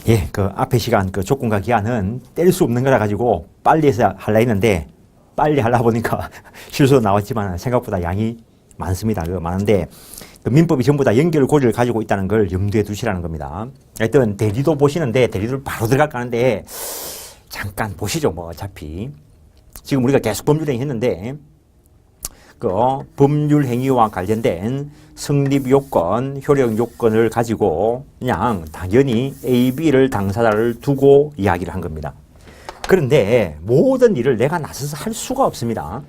예, 그 앞에 시간, 그 조건과 기한은 뗄 수 없는 거라 가지고 빨리 해서 하려 했는데 빨리 하려 보니까 실수도 나왔지만 생각보다 양이 많습니다. 많은데 그 민법이 전부 다 연결 고리를 가지고 있다는 걸 염두에 두시라는 겁니다. 하여튼 대리도 보시는데 대리도 바로 들어갈까 하는데 잠깐 보시죠. 뭐 어차피 지금 우리가 계속 법률행위 했는데 그 법률행위와 관련된 성립요건, 효력요건을 가지고 그냥 당연히 A, B를 당사자를 두고 이야기를 한 겁니다. 그런데 모든 일을 내가 나서서 할 수가 없습니다.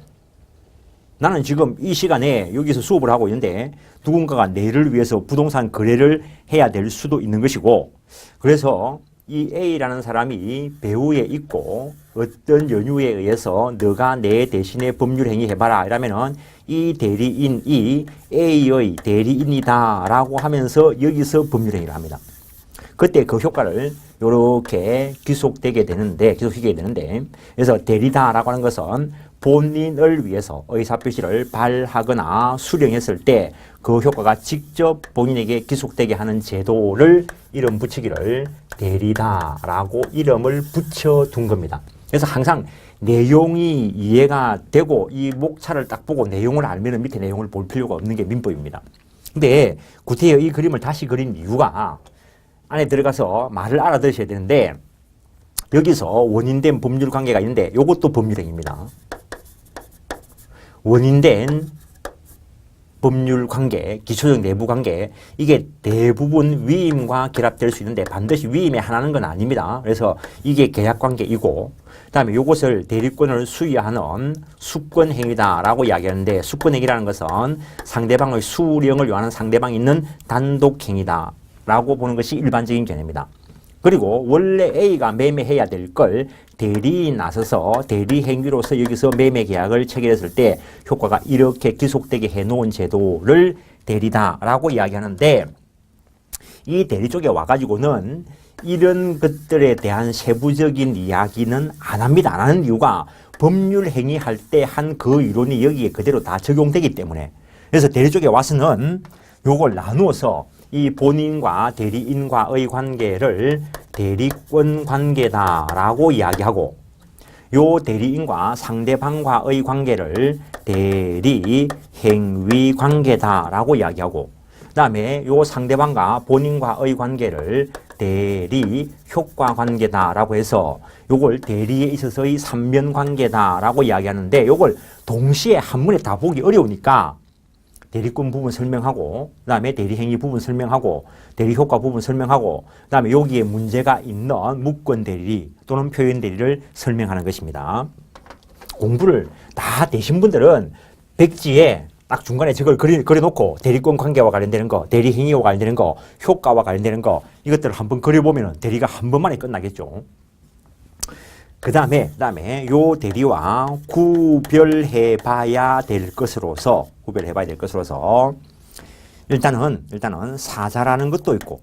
나는 지금 이 시간에 여기서 수업을 하고 있는데 누군가가 내를 위해서 부동산 거래를 해야 될 수도 있는 것이고, 그래서 이 A라는 사람이 배후에 있고 어떤 연유에 의해서 너가 내 대신에 법률행위 해봐라 이러면은 이 대리인이 A의 대리인이다 라고 하면서 여기서 법률행위를 합니다. 그때 그 효과를 이렇게 기속시키게 되는데 그래서 대리다라고 하는 것은 본인을 위해서 의사표시를 발하거나 수령했을 때 그 효과가 직접 본인에게 기속되게 하는 제도를 이름 붙이기를 대리다라고 이름을 붙여둔 겁니다. 그래서 항상 내용이 이해가 되고 이 목차를 딱 보고 내용을 알면 밑에 내용을 볼 필요가 없는 게 민법입니다. 근데 구태여 이 그림을 다시 그린 이유가 안에 들어가서 말을 알아들으셔야 되는데 여기서 원인된 법률 관계가 있는데 이것도 법률행위입니다. 원인된 법률 관계, 기초적 내부 관계, 이게 대부분 위임과 결합될 수 있는데 반드시 위임에 하나는 건 아닙니다. 그래서 이게 계약 관계이고, 그 다음에 이것을 대리권을 수여하는 수권행위다라고 이야기하는데, 수권행위라는 것은 상대방의 수령을 요하는 상대방이 있는 단독행위다라고 보는 것이 일반적인 개념입니다. 그리고 원래 A가 매매해야 될 걸 대리인이 나서서 대리행위로서 여기서 매매 계약을 체결했을 때 효과가 이렇게 기속되게 해놓은 제도를 대리다라고 이야기하는데, 이 대리 쪽에 와가지고는 이런 것들에 대한 세부적인 이야기는 안 합니다. 안 하는 이유가 법률 행위할 때 한 그 이론이 여기에 그대로 다 적용되기 때문에. 그래서 대리 쪽에 와서는 요걸 나누어서 이 본인과 대리인과의 관계를 대리권 관계다라고 이야기하고, 요 대리인과 상대방과의 관계를 대리행위 관계다라고 이야기하고, 그 다음에 요 상대방과 본인과의 관계를 대리효과 관계다라고 해서 요걸 대리에 있어서의 삼면 관계다라고 이야기하는데, 요걸 동시에 한문에 다 보기 어려우니까 대리권 부분 설명하고, 그 다음에 대리행위 부분 설명하고, 대리효과 부분 설명하고, 그 다음에 여기에 문제가 있는 무권 대리 또는 표현 대리를 설명하는 것입니다. 공부를 다 되신 분들은 백지에 딱 중간에 저걸 그려놓고 대리권 관계와 관련되는 거, 대리행위와 관련되는 거, 효과와 관련되는 거, 이것들을 한번 그려보면 대리가 한 번만에 끝나겠죠. 그 다음에 요 대리와 구별해 봐야 될 것으로서 일단은 사자라는 것도 있고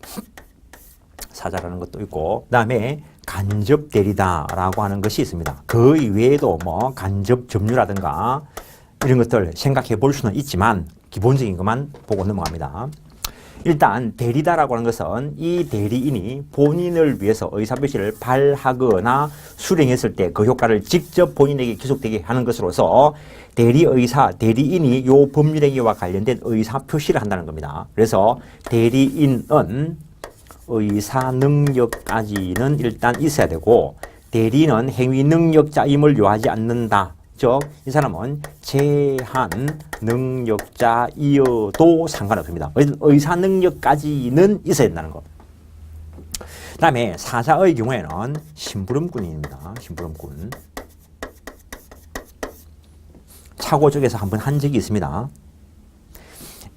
그 다음에 간접 대리다라고 하는 것이 있습니다. 그 이외에도 뭐 간접 점유라든가 이런 것들 생각해 볼 수는 있지만 기본적인 것만 보고 넘어갑니다. 일단 대리다라고 하는 것은 이 대리인이 본인을 위해서 의사표시를 발하거나 수령했을 때 그 효과를 직접 본인에게 기속되게 하는 것으로서 대리인이 요 법률행위와 관련된 의사표시를 한다는 겁니다. 그래서 대리인은 의사능력까지는 일단 있어야 되고, 대리인은 행위능력자임을 요하지 않는다. 즉, 이 사람은 제한 능력자이어도 상관없습니다. 의사능력까지는 있어야 된다는 것. 그 다음에 사자의 경우에는 심부름꾼입니다. 심부름꾼. 차고 쪽에서 한번 한 적이 있습니다.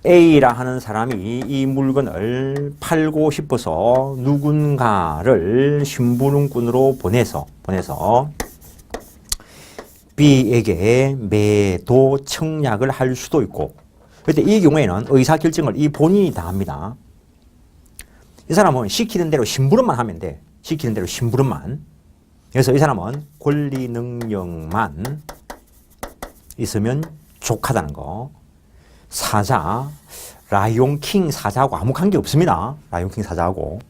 A라 하는 사람이 이 물건을 팔고 싶어서 누군가를 심부름꾼으로 보내서 B에게 매도 청약을 할 수도 있고, 그런데 이 경우에는 의사결정을 이 본인이 다 합니다. 이 사람은 시키는 대로 심부름만 하면 돼. 시키는 대로 심부름만. 그래서 이 사람은 권리 능력만 있으면 족하다는 거. 사자, 라이온킹 사자하고 아무 관계 없습니다. 라이온킹 사자하고.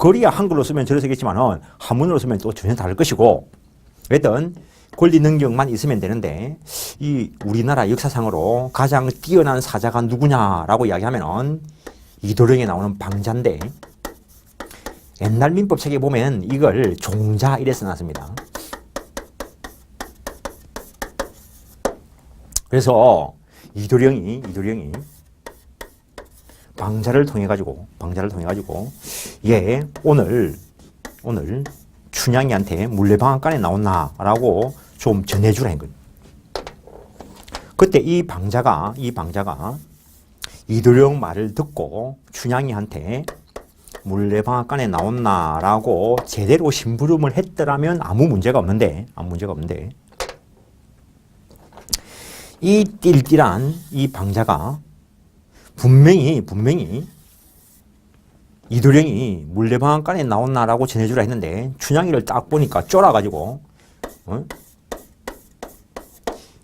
글이야 한글로 쓰면 저래 쓰겠지만은 한문으로 쓰면 또 전혀 다를 것이고, 어쨌든 권리 능력만 있으면 되는데, 이 우리나라 역사상으로 가장 뛰어난 사자가 누구냐라고 이야기하면은 이도령에 나오는 방자인데, 옛날 민법책에 보면 이걸 종자 이래 써놨습니다. 그래서 이도령이 방자를 통해 가지고 오늘 춘향이한테 물레방앗간에 나온나라고 좀 전해주라 한 거예요. 그때 이 방자가 이도령 말을 듣고 춘향이한테 물레방앗간에 나온나라고 제대로 심부름을 했더라면 아무 문제가 없는데 이 띨띨한 이 방자가 분명히 이도령이 물레방앗간에 나온나라고 전해주라 했는데 춘향이를 딱 보니까 쫄아가지고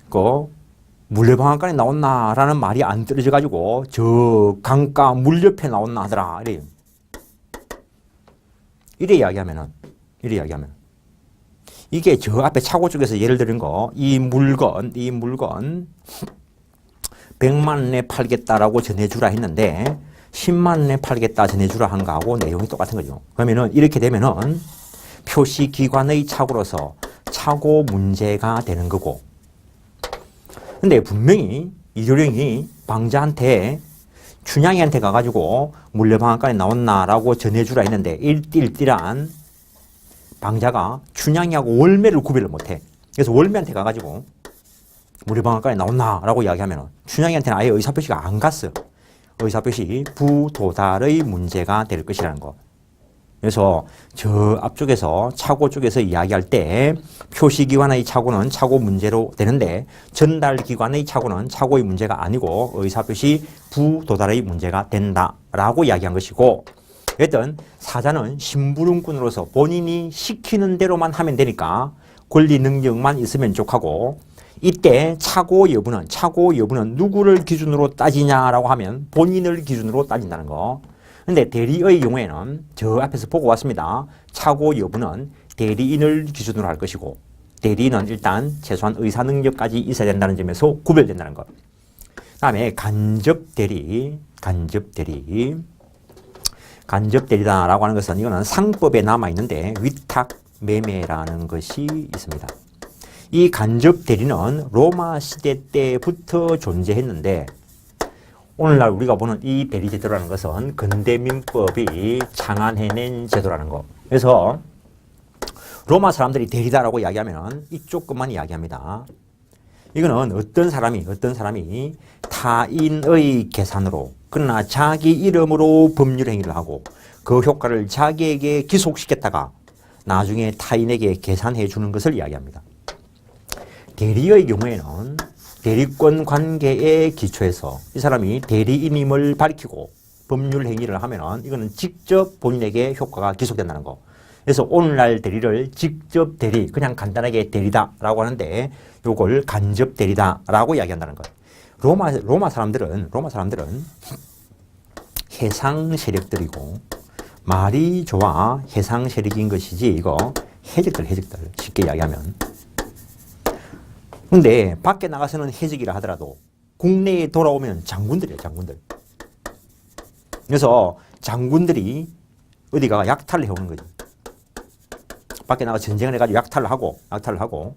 그 물레방앗간에 나온나라는 말이 안 떨어져가지고 저 강가 물 옆에 나온나 하더라 이래 이야기하면 이게 저 앞에 차고 쪽에서 예를 들은 거 이 물건 100만 원에 팔겠다라고 전해주라 했는데 10만 원에 팔겠다 전해주라 한 거하고 내용이 똑같은 거죠. 그러면은 이렇게 되면은 표시기관의 착오로서 착오 문제가 되는 거고, 근데 분명히 이도령이 방자한테 춘향이한테 가가지고 물레방앗간에 나온나라고 전해주라 했는데 일띨띨한 방자가 춘향이하고 월매를 구별을 못해. 그래서 월매한테 가가지고 물레방앗간에 나온나라고 이야기하면 춘향이한테는 아예 의사표시가 안 갔어. 의사표시 부도달의 문제가 될 것이라는 거. 그래서 저 앞쪽에서 차고 쪽에서 이야기할 때 표시기관의 착오는 착오 문제로 되는데 전달기관의 착오는 착오의 문제가 아니고 의사표시 부도달의 문제가 된다라고 이야기한 것이고, 어쨌든 사자는 심부름꾼으로서 본인이 시키는 대로만 하면 되니까 권리 능력만 있으면 족하고, 이때 착오 여부는 누구를 기준으로 따지냐라고 하면 본인을 기준으로 따진다는 거. 근데 대리의 경우에는 저 앞에서 보고 왔습니다. 착오 여부는 대리인을 기준으로 할 것이고, 대리인은 일단 최소한 의사 능력까지 있어야 된다는 점에서 구별된다는 것. 다음에 간접대리다라고 하는 것은 이거는 상법에 남아 있는데 위탁 매매라는 것이 있습니다. 이 간접대리는 로마 시대 때부터 존재했는데 오늘날 우리가 보는 이 대리제도라는 것은 근대민법이 창안해낸 제도라는 거. 그래서 로마 사람들이 대리다라고 이야기하면 이쪽 것만 이야기합니다. 이거는 어떤 사람이 타인의 계산으로 그러나 자기 이름으로 법률 행위를 하고 그 효과를 자기에게 기속시켰다가 나중에 타인에게 계산해 주는 것을 이야기합니다. 대리의 경우에는 대리권 관계에 기초해서 이 사람이 대리인임을 밝히고 법률 행위를 하면은 이거는 직접 본인에게 효과가 기속된다는 거. 그래서 오늘날 대리를 직접 대리, 그냥 간단하게 대리다라고 하는데 요걸 간접 대리다라고 이야기한다는 것. 로마 사람들은 해상 세력들이고 말이 좋아 해상 세력인 것이지 이거 해적들 쉽게 이야기하면. 근데 밖에 나가서는 해적이라 하더라도 국내에 돌아오면 장군들이에요, 장군들. 그래서 장군들이 어디가 약탈을 해오는 거죠. 밖에 나가 전쟁을 해가지고 약탈을 하고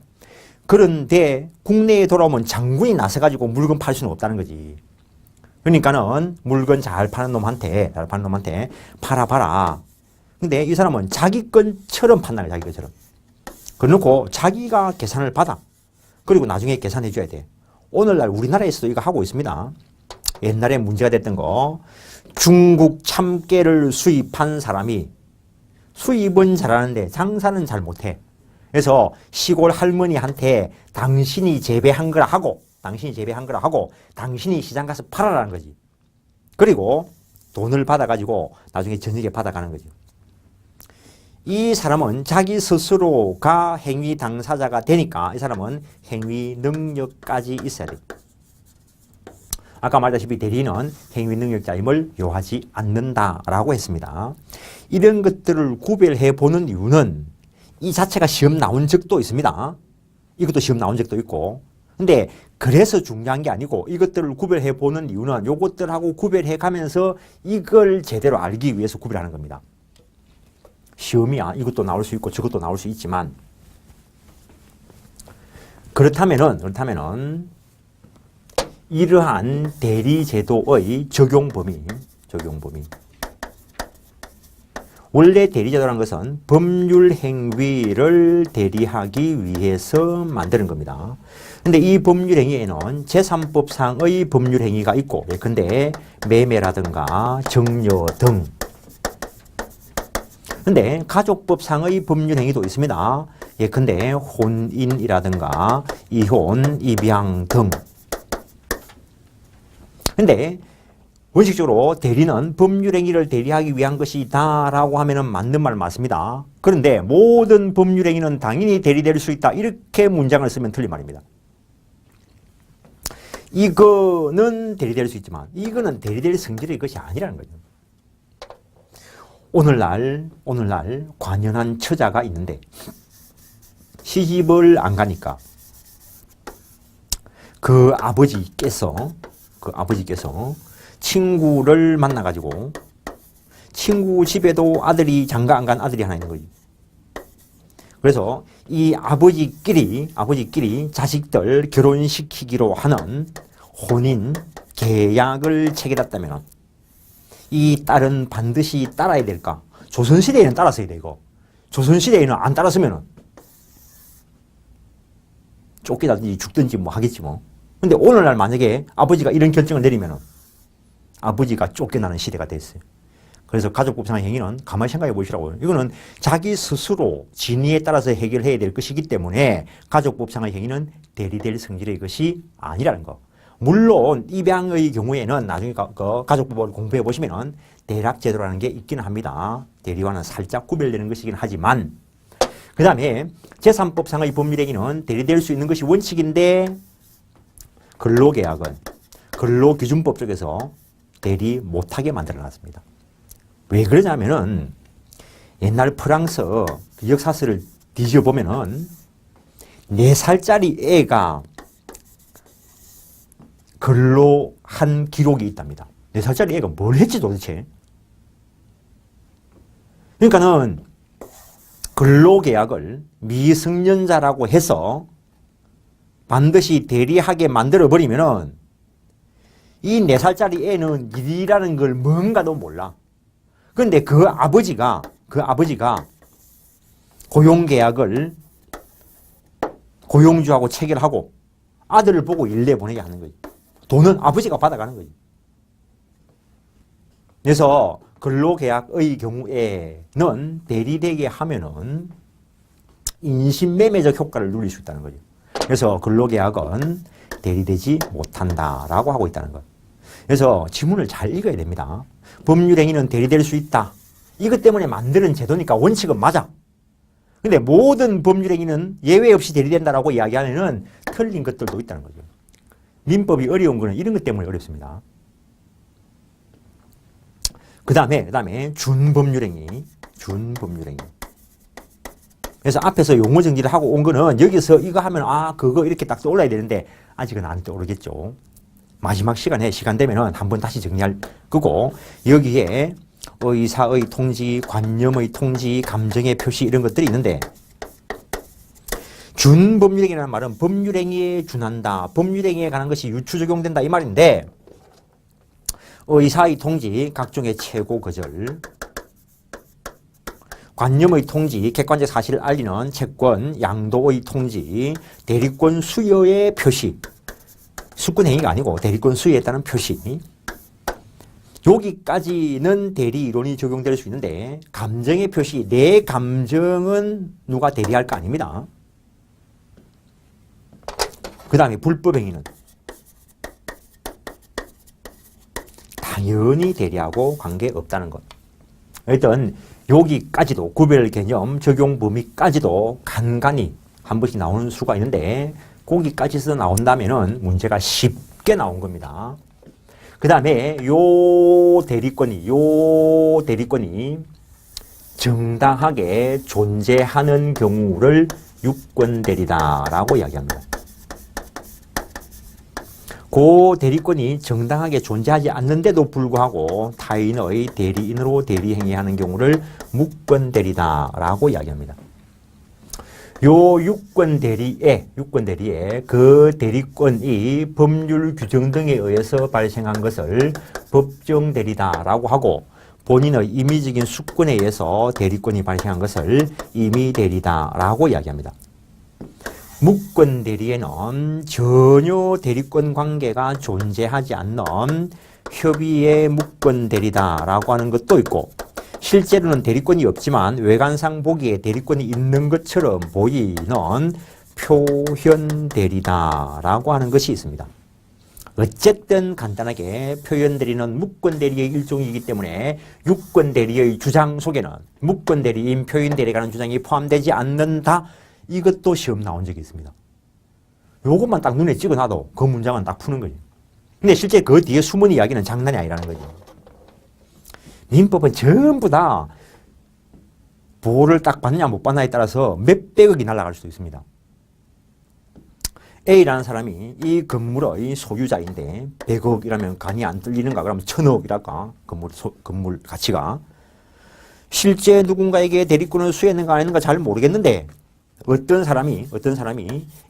그런데 국내에 돌아오면 장군이 나서가지고 물건 팔 수는 없다는 거지. 그러니까는 물건 잘 파는 놈한테 팔아봐라. 근데 이 사람은 자기 건처럼 판단해, 자기 것처럼. 그래놓고 자기가 계산을 받아. 그리고 나중에 계산해 줘야 돼. 오늘날 우리나라에서도 이거 하고 있습니다. 옛날에 문제가 됐던 거, 중국 참깨를 수입한 사람이 수입은 잘하는데 장사는 잘 못해. 그래서 시골 할머니한테 당신이 재배한 거라 하고 당신이 시장 가서 팔아라는 거지. 그리고 돈을 받아가지고 나중에 저녁에 받아가는 거죠. 이 사람은 자기 스스로가 행위 당사자가 되니까 이 사람은 행위 능력까지 있어야 돼. 아까 말했다시피 대리는 행위 능력자임을 요하지 않는다라고 했습니다. 이런 것들을 구별해 보는 이유는 이 자체가 시험 나온 적도 있습니다. 이것도 시험 나온 적도 있고. 근데 그래서 중요한 게 아니고 이것들을 구별해 보는 이유는 요것들하고 구별해 가면서 이걸 제대로 알기 위해서 구별하는 겁니다. 시험이야. 이것도 나올 수 있고 저것도 나올 수 있지만 그렇다면은 이러한 대리제도의 적용 범위 원래 대리제도라는 것은 법률 행위를 대리하기 위해서 만드는 겁니다. 근데 이 법률 행위에는 제3법상의 법률 행위가 있고 예컨대 매매라든가 정려 등. 근데 가족법상의 법률 행위도 있습니다. 예컨대 혼인이라든가 이혼, 입양 등. 근데 원칙적으로 대리는 법률 행위를 대리하기 위한 것이다 라고 하면 맞는 말 맞습니다. 그런데 모든 법률 행위는 당연히 대리될 수 있다. 이렇게 문장을 쓰면 틀린 말입니다. 이거는 대리될 수 있지만 이거는 대리될 성질의 것이 아니라는 거죠. 오늘날 관연한 처자가 있는데 시집을 안 가니까 그 아버지께서 친구를 만나가지고 친구 집에도 아들이 장가 안 간 아들이 하나 있는 거지. 그래서 이 아버지끼리 자식들 결혼시키기로 하는 혼인 계약을 체결했다면 이 딸은 반드시 따라야 될까? 조선시대에는 따랐어야 돼, 이거. 조선시대에는 안 따랐으면 쫓기다든지 죽든지 뭐 하겠지 뭐. 근데 오늘날 만약에 아버지가 이런 결정을 내리면 아버지가 쫓겨나는 시대가 됐어요. 그래서 가족법상의 행위는 가만히 생각해 보시라고요. 이거는 자기 스스로 진의에 따라서 해결해야 될 것이기 때문에 가족법상의 행위는 대리될 성질의 것이 아니라는 거. 물론 입양의 경우에는 나중에 가족법을 공부해 보시면 대락제도라는 게 있기는 합니다. 대리와는 살짝 구별되는 것이긴 하지만 그 다음에 제3법상의 법률행위는 대리될 수 있는 것이 원칙인데 근로계약은 근로기준법 쪽에서 대리 못하게 만들어놨습니다. 왜 그러냐면은 옛날 프랑스 역사서를 뒤져보면은 4살짜리 애가 근로한 기록이 있답니다. 4살짜리 애가 뭘 했지 도대체? 그러니까는 근로계약을 미성년자라고 해서 반드시 대리하게 만들어버리면은 이 4살짜리 애는 일이라는 걸 뭔가도 몰라. 그런데 그 아버지가 고용계약을 고용주하고 체결하고 아들을 보고 일 내보내게 하는 거지. 돈은 아버지가 받아가는 거지. 그래서 근로계약의 경우에는 대리되게 하면은 인신매매적 효과를 누릴 수 있다는 거죠. 그래서 근로계약은 대리되지 못한다라고 하고 있다는 것. 그래서 지문을 잘 읽어야 됩니다. 법률행위는 대리될 수 있다. 이것 때문에 만드는 제도니까 원칙은 맞아. 근데 모든 법률행위는 예외 없이 대리된다라고 이야기하면은 틀린 것들도 있다는 거죠. 민법이 어려운 거는 이런 것 때문에 어렵습니다. 그 다음에 준법률행위. 그래서 앞에서 용어 정리를 하고 온 거는 여기서 이거 하면 그거 이렇게 딱 떠올라야 되는데 아직은 안 떠오르겠죠. 마지막 시간 되면은 한번 다시 정리할 거고 여기에 의사의 통지, 관념의 통지, 감정의 표시 이런 것들이 있는데 준법률행위라는 말은 법률행위에 준한다. 법률행위에 관한 것이 유추 적용된다 이 말인데 의사의 통지, 각종의 최고 거절 관념의 통지, 객관적 사실을 알리는 채권, 양도의 통지, 대리권 수여의 표시 수권 행위가 아니고 대리권 수여에 따른 표시 여기까지는 대리 이론이 적용될 수 있는데 감정의 표시, 내 감정은 누가 대리할 거 아닙니다. 그 다음에 불법행위는 당연히 대리하고 관계없다는 것. 일단 여기까지도 구별 개념 적용 범위까지도 간간히 한 번씩 나오는 수가 있는데 거기까지서 나온다면은 문제가 쉽게 나온 겁니다. 그 다음에 요 대리권이 정당하게 존재하는 경우를 유권대리다라고 이야기합니다. 그 대리권이 정당하게 존재하지 않는데도 불구하고 타인의 대리인으로 대리행위하는 경우를 무권대리다라고 이야기합니다. 요 유권대리에 그 대리권이 법률 규정 등에 의해서 발생한 것을 법정대리다라고 하고, 본인의 임의적인 수권에 의해서 대리권이 발생한 것을 임의대리다라고 이야기합니다. 무권대리에는 전혀 대리권 관계가 존재하지 않는 협의의 무권대리다라고 하는 것도 있고, 실제로는 대리권이 없지만 외관상 보기에 대리권이 있는 것처럼 보이는 표현대리다라고 하는 것이 있습니다. 어쨌든 간단하게 표현대리는 무권대리의 일종이기 때문에 유권대리의 주장 속에는 무권대리인 표현대리라는 주장이 포함되지 않는다. 이것도 시험 나온 적이 있습니다. 요것만 딱 눈에 찍어놔도 그 문장은 딱 푸는 거죠. 근데 실제 그 뒤에 숨은 이야기는 장난이 아니라는 거죠. 민법은 전부 다 보호를 딱 받느냐 못 받느냐에 따라서 몇백억이 날아갈 수도 있습니다. A라는 사람이 이 건물의 소유자인데 100억이라면 간이 안 뚫리는가? 그러면 1000억이랄까? 건물 가치가. 실제 누군가에게 대리권을 수여했는가 안 했는가 잘 모르겠는데 어떤 사람이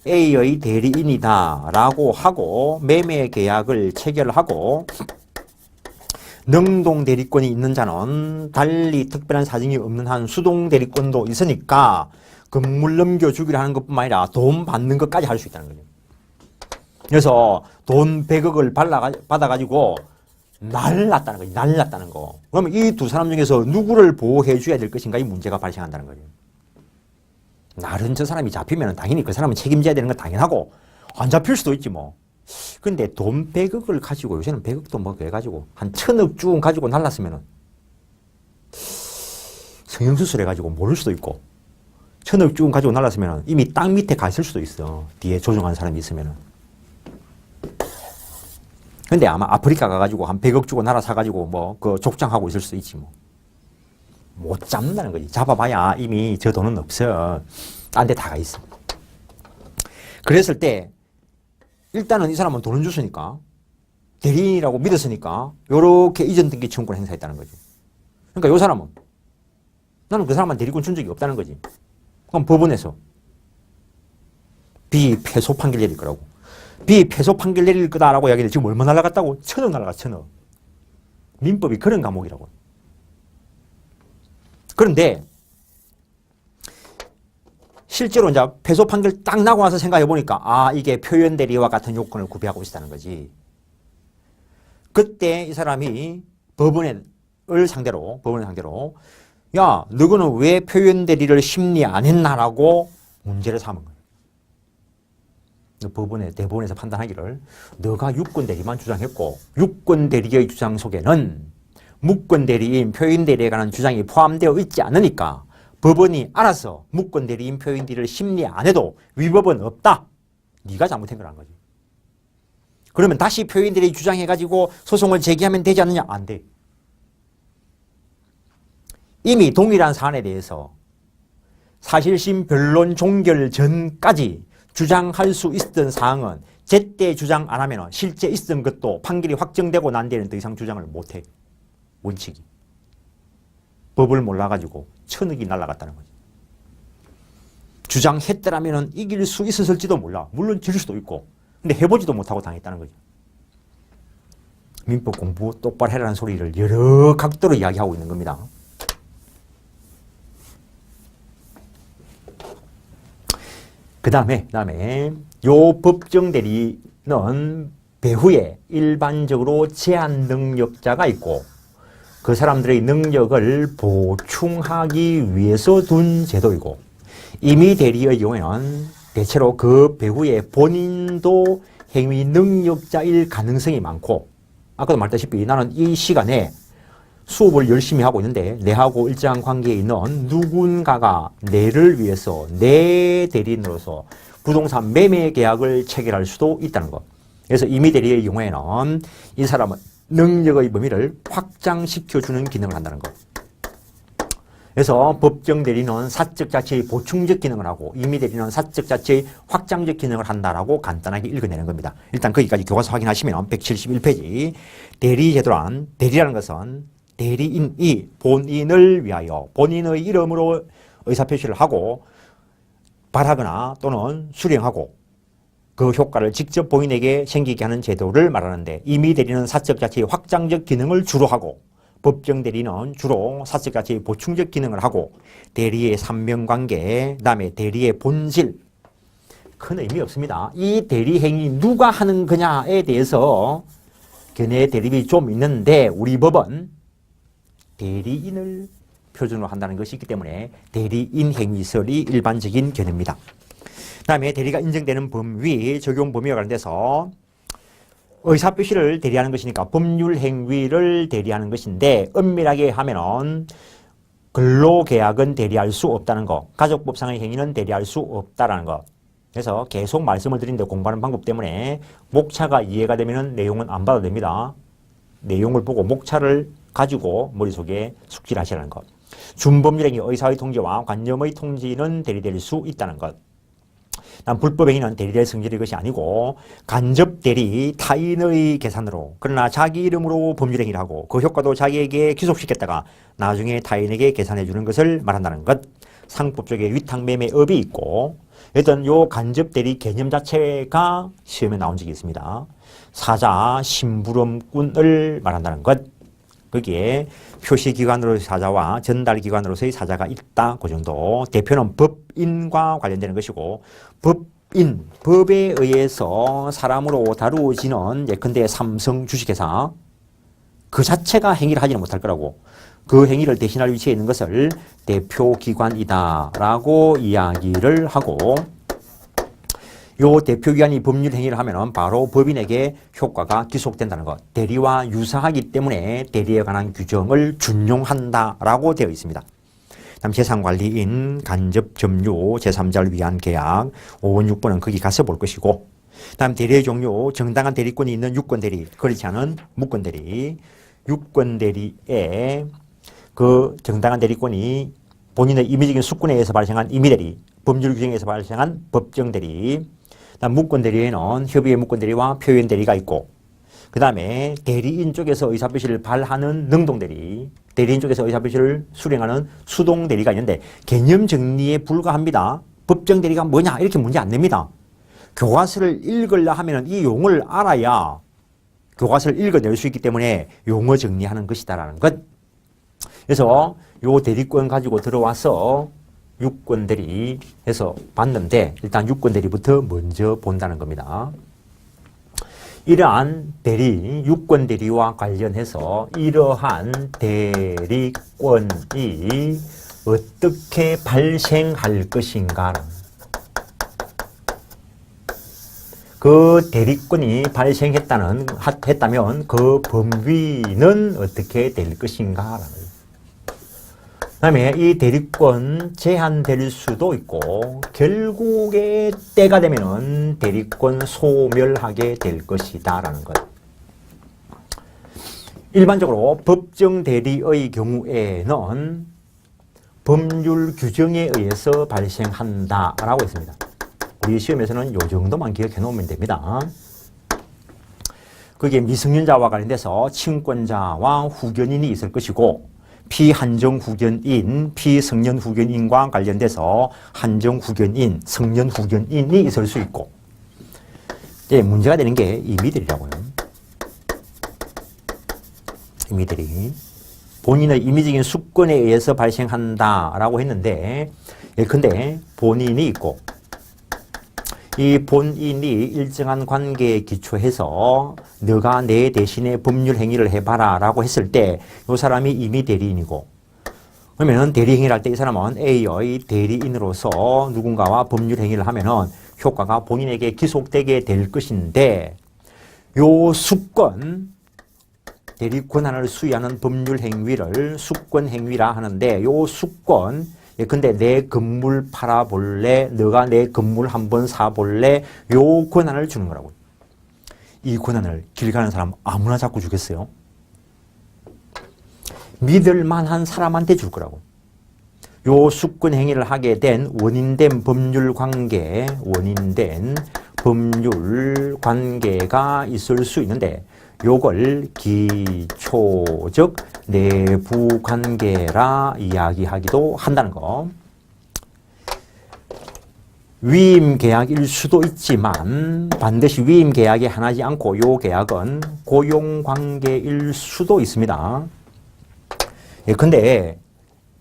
A의 대리인이다라고 하고 매매 계약을 체결하고 능동 대리권이 있는 자는 달리 특별한 사정이 없는 한 수동 대리권도 있으니까 건물 넘겨주기를 하는 것뿐만 아니라 돈 받는 것까지 할 수 있다는 거죠. 그래서 돈 100억을 받아가지고 날랐다는 거죠. 날랐다는 거. 그러면 이 두 사람 중에서 누구를 보호해 줘야 될 것인가 이 문제가 발생한다는 거죠. 날은 저 사람이 잡히면 당연히 그 사람은 책임져야 되는 건 당연하고 안 잡힐 수도 있지 뭐. 근데 돈 100억을 가지고 요새는 100억도 뭐 해가지고 한 1000억 쭉 가지고 날랐으면은 성형수술 해가지고 모를 수도 있고 1000억 쭉 가지고 날랐으면은 이미 땅 밑에 가 있을 수도 있어. 뒤에 조종하는 사람이 있으면은. 근데 아마 아프리카 가가지고 한 100억 주고 나라 사가지고 뭐 그 족장하고 있을 수도 있지 뭐. 못 잡는다는 거지. 잡아봐야 이미 저 돈은 없어. 딴 데 다 가 있어. 그랬을 때 일단은 이 사람은 돈을 줬으니까 대리인이라고 믿었으니까 요렇게 이전 등기 청구를 행사했다는 거지. 그러니까 이 사람은 나는 그 사람한테 대리권 준 적이 없다는 거지. 그럼 법원에서 비패소 판결 내릴 거라고. 비패소 판결 내릴 거다라고 이야기를 지금 얼마 날라갔다고? 1000억 날라갔어. 1000억. 민법이 그런 과목이라고. 그런데 실제로 이제 패소 판결 딱 나고 나서 생각해 보니까 아 이게 표현 대리와 같은 요건을 구비하고 있다는 거지. 그때 이 사람이 법원을 상대로 야 너는 왜 표현 대리를 심리 안 했나라고 문제를 삼은 거예요. 대법원에서 판단하기를 너가 유권 대리만 주장했고 유권 대리의 주장 속에는 무권 대리인 표현 대리에 관한 주장이 포함되어 있지 않으니까 법원이 알아서 무권 대리인 표현 대리를 심리 안 해도 위법은 없다. 네가 잘못한 거라는 거지. 그러면 다시 표현 대리 주장해가지고 소송을 제기하면 되지 않느냐? 안 돼. 이미 동일한 사안에 대해서 사실심 변론 종결 전까지 주장할 수 있었던 사항은 제때 주장 안 하면 실제 있었던 것도 판결이 확정되고 난 뒤에는 더 이상 주장을 못해. 원칙이. 법을 몰라가지고 1000억이 날아갔다는 거지. 주장했더라면 이길 수 있었을지도 몰라. 물론 질 수도 있고. 근데 해보지도 못하고 당했다는 거죠. 민법 공부 똑바로 해라는 소리를 여러 각도로 이야기하고 있는 겁니다. 그 다음에 요 법정 대리는 배후에 일반적으로 제한 능력자가 있고 그 사람들의 능력을 보충하기 위해서 둔 제도이고 임의 대리의 경우에는 대체로 그 배후에 본인도 행위 능력자일 가능성이 많고 아까도 말했다시피 나는 이 시간에 수업을 열심히 하고 있는데 내하고 일정한 관계에 있는 누군가가 내를 위해서 내 대리인으로서 부동산 매매 계약을 체결할 수도 있다는 것. 그래서 임의 대리의 경우에는 이 사람은 능력의 범위를 확장시켜주는 기능을 한다는 것. 그래서 법정 대리는 사적 자체의 보충적 기능을 하고 임의 대리는 사적 자체의 확장적 기능을 한다라고 간단하게 읽어내는 겁니다. 일단 거기까지 교과서 확인하시면 171페이지 대리제도란 대리라는 것은 대리인이 본인을 위하여 본인의 이름으로 의사표시를 하고 발하거나 또는 수령하고 그 효과를 직접 본인에게 생기게 하는 제도를 말하는데 임의 대리는 사적 자체의 확장적 기능을 주로 하고 법정 대리는 주로 사적 자체의 보충적 기능을 하고 대리의 삼명관계, 그다음에 대리의 본질 큰 의미 없습니다. 이 대리 행위 누가 하는 거냐에 대해서 견해 대립이 좀 있는데 우리 법은 대리인을 표준으로 한다는 것이 있기 때문에 대리인 행위설이 일반적인 견해입니다. 그 다음에 대리가 인정되는 범위, 적용 범위와 관련돼서 의사표시를 대리하는 것이니까 법률 행위를 대리하는 것인데 엄밀하게 하면은 근로계약은 대리할 수 없다는 거, 가족법상의 행위는 대리할 수 없다라는 거. 그래서 계속 말씀을 드리는데 공부하는 방법 때문에 목차가 이해가 되면은 내용은 안 봐도 됩니다. 내용을 보고 목차를 가지고 머릿속에 숙지를 하시라는 것. 준법률행위 의사의 통지와 관념의 통지는 대리될 수 있다는 것. 난 불법행위는 대리될 성질의 것이 아니고 간접 대리 타인의 계산으로 그러나 자기 이름으로 법률행위를 하고 그 효과도 자기에게 귀속시켰다가 나중에 타인에게 계산해 주는 것을 말한다는 것. 상법적에 위탁매매업이 있고 어떤 요 간접 대리 개념 자체가 시험에 나온 적이 있습니다. 사자, 심부름꾼을 말한다는 것. 거기에 표시기관으로의 사자와 전달기관으로서의 사자가 있다. 그 정도. 대표는 법인과 관련되는 것이고 법인, 법에 의해서 사람으로 다루어지는 예컨대 삼성 주식회사 그 자체가 행위를 하지는 못할 거라고 그 행위를 대신할 위치에 있는 것을 대표기관이다 라고 이야기를 하고 요 대표기관이 법률 행위를 하면 바로 법인에게 효과가 귀속된다는 것. 대리와 유사하기 때문에 대리에 관한 규정을 준용한다라고 되어 있습니다. 다음 재산관리인, 간접 점유, 제3자를 위한 계약, 5번, 6번은 거기 가서 볼 것이고 다음 대리의 종류, 정당한 대리권이 있는 유권대리, 그렇지 않은 무권대리, 유권대리에 그 정당한 대리권이 본인의 임의적인 수권에 의해서 발생한 임의대리, 법률 규정에 의해서 발생한 법정대리, 다음 무권대리에는 협의의 무권대리와 표현대리가 있고 그 다음에 대리인 쪽에서 의사표시를 발하는 능동대리, 대리인 쪽에서 의사표시를 수령하는 수동대리가 있는데 개념 정리에 불과합니다. 법정대리가 뭐냐 이렇게 문제 안 냅니다. 교과서를 읽으려 하면 이 용어를 알아야 교과서를 읽어낼 수 있기 때문에 용어 정리하는 것이다라는 것. 그래서 요 대리권 가지고 들어와서 유권대리 해서 봤는데 일단 유권대리부터 먼저 본다는 겁니다. 이러한 대리, 유권대리와 관련해서 이러한 대리권이 어떻게 발생할 것인가 그 대리권이 발생했다면 그 범위는 어떻게 될 것인가 그 다음에 이 대리권 제한될 수도 있고 결국에 때가 되면은 대리권 소멸하게 될 것이다 라는 것. 일반적으로 법정 대리의 경우에는 법률 규정에 의해서 발생한다 라고 했습니다. 우리 시험에서는 요 정도만 기억해 놓으면 됩니다. 그게 미성년자와 관련돼서 친권자와 후견인이 있을 것이고 피한정 후견인, 피성년 후견인과 관련돼서 한정 후견인, 성년 후견인이 있을 수 있고 이제 문제가 되는 게 임의대리라고요. 임의대리. 본인의 임의적인 수권에 의해서 발생한다라고 했는데 예컨대 본인이 있고 이 본인이 일정한 관계에 기초해서 너가 내 대신에 법률 행위를 해봐라 라고 했을 때 이 사람이 이미 대리인이고 그러면 대리 행위를 할 때 이 사람은 A의 대리인으로서 누군가와 법률 행위를 하면은 효과가 본인에게 기속되게 될 것인데 요 수권 대리 권한을 수여하는 법률 행위를 수권 행위라 하는데 요 수권 근데 내 건물 팔아볼래? 너가 내 건물 한번 사볼래? 요 권한을 주는 거라고. 이 권한을 길 가는 사람 아무나 자꾸 주겠어요? 믿을 만한 사람한테 줄 거라고. 요 수권 행위를 하게 된 원인된 법률 관계가 있을 수 있는데 요걸 기초적 내부 관계라 이야기하기도 한다는 거. 위임 계약일 수도 있지만 반드시 위임 계약에 한하지 않고 요 계약은 고용 관계일 수도 있습니다. 근데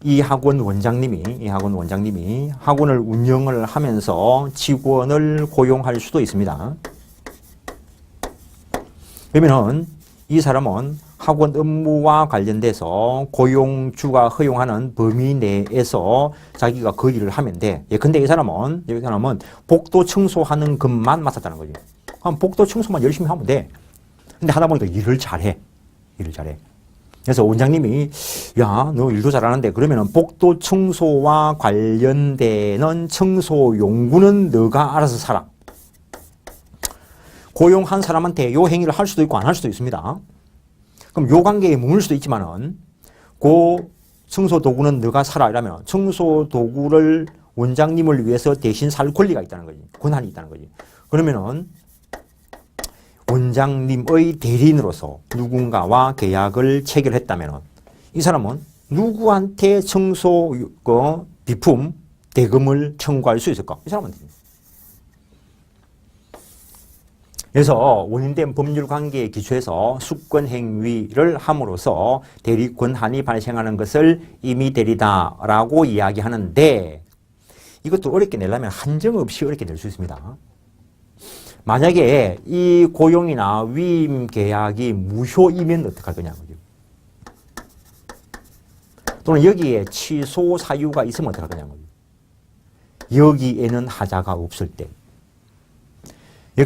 이 학원 원장님이 학원을 운영을 하면서 직원을 고용할 수도 있습니다. 그러면은 이 사람은 학원 업무와 관련돼서 고용주가 허용하는 범위 내에서 자기가 그 일을 하면 돼. 근데 이 사람은 복도 청소하는 것만 맡았다는 거지. 그럼 복도 청소만 열심히 하면 돼. 근데 하다 보니까 일을 잘해. 그래서 원장님이 야, 너 일도 잘하는데 그러면은 복도 청소와 관련되는 청소 용구는 너가 알아서 사라. 고용한 사람한테 요 행위를 할 수도 있고 안 할 수도 있습니다. 그럼 요 관계에 머물 수도 있지만은 그 청소 도구는 너가 사라 이러면 청소 도구를 원장님을 위해서 대신 살 권리가 있다는 거지. 권한이 있다는 거지. 그러면은 원장님의 대리인으로서 누군가와 계약을 체결했다면 이 사람은 누구한테 청소 비품 대금을 청구할 수 있을까? 이 사람한테. 그래서 원인된 법률 관계에 기초해서 수권 행위를 함으로써 대리 권한이 발생하는 것을 임의대리다라고 이야기하는데 이것도 어렵게 내려면 한정없이 어렵게 낼 수 있습니다. 만약에 이 고용이나 위임 계약이 무효이면 어떡할 거냐고요. 또는 여기에 취소 사유가 있으면 어떡할 거냐고요. 여기에는 하자가 없을 때.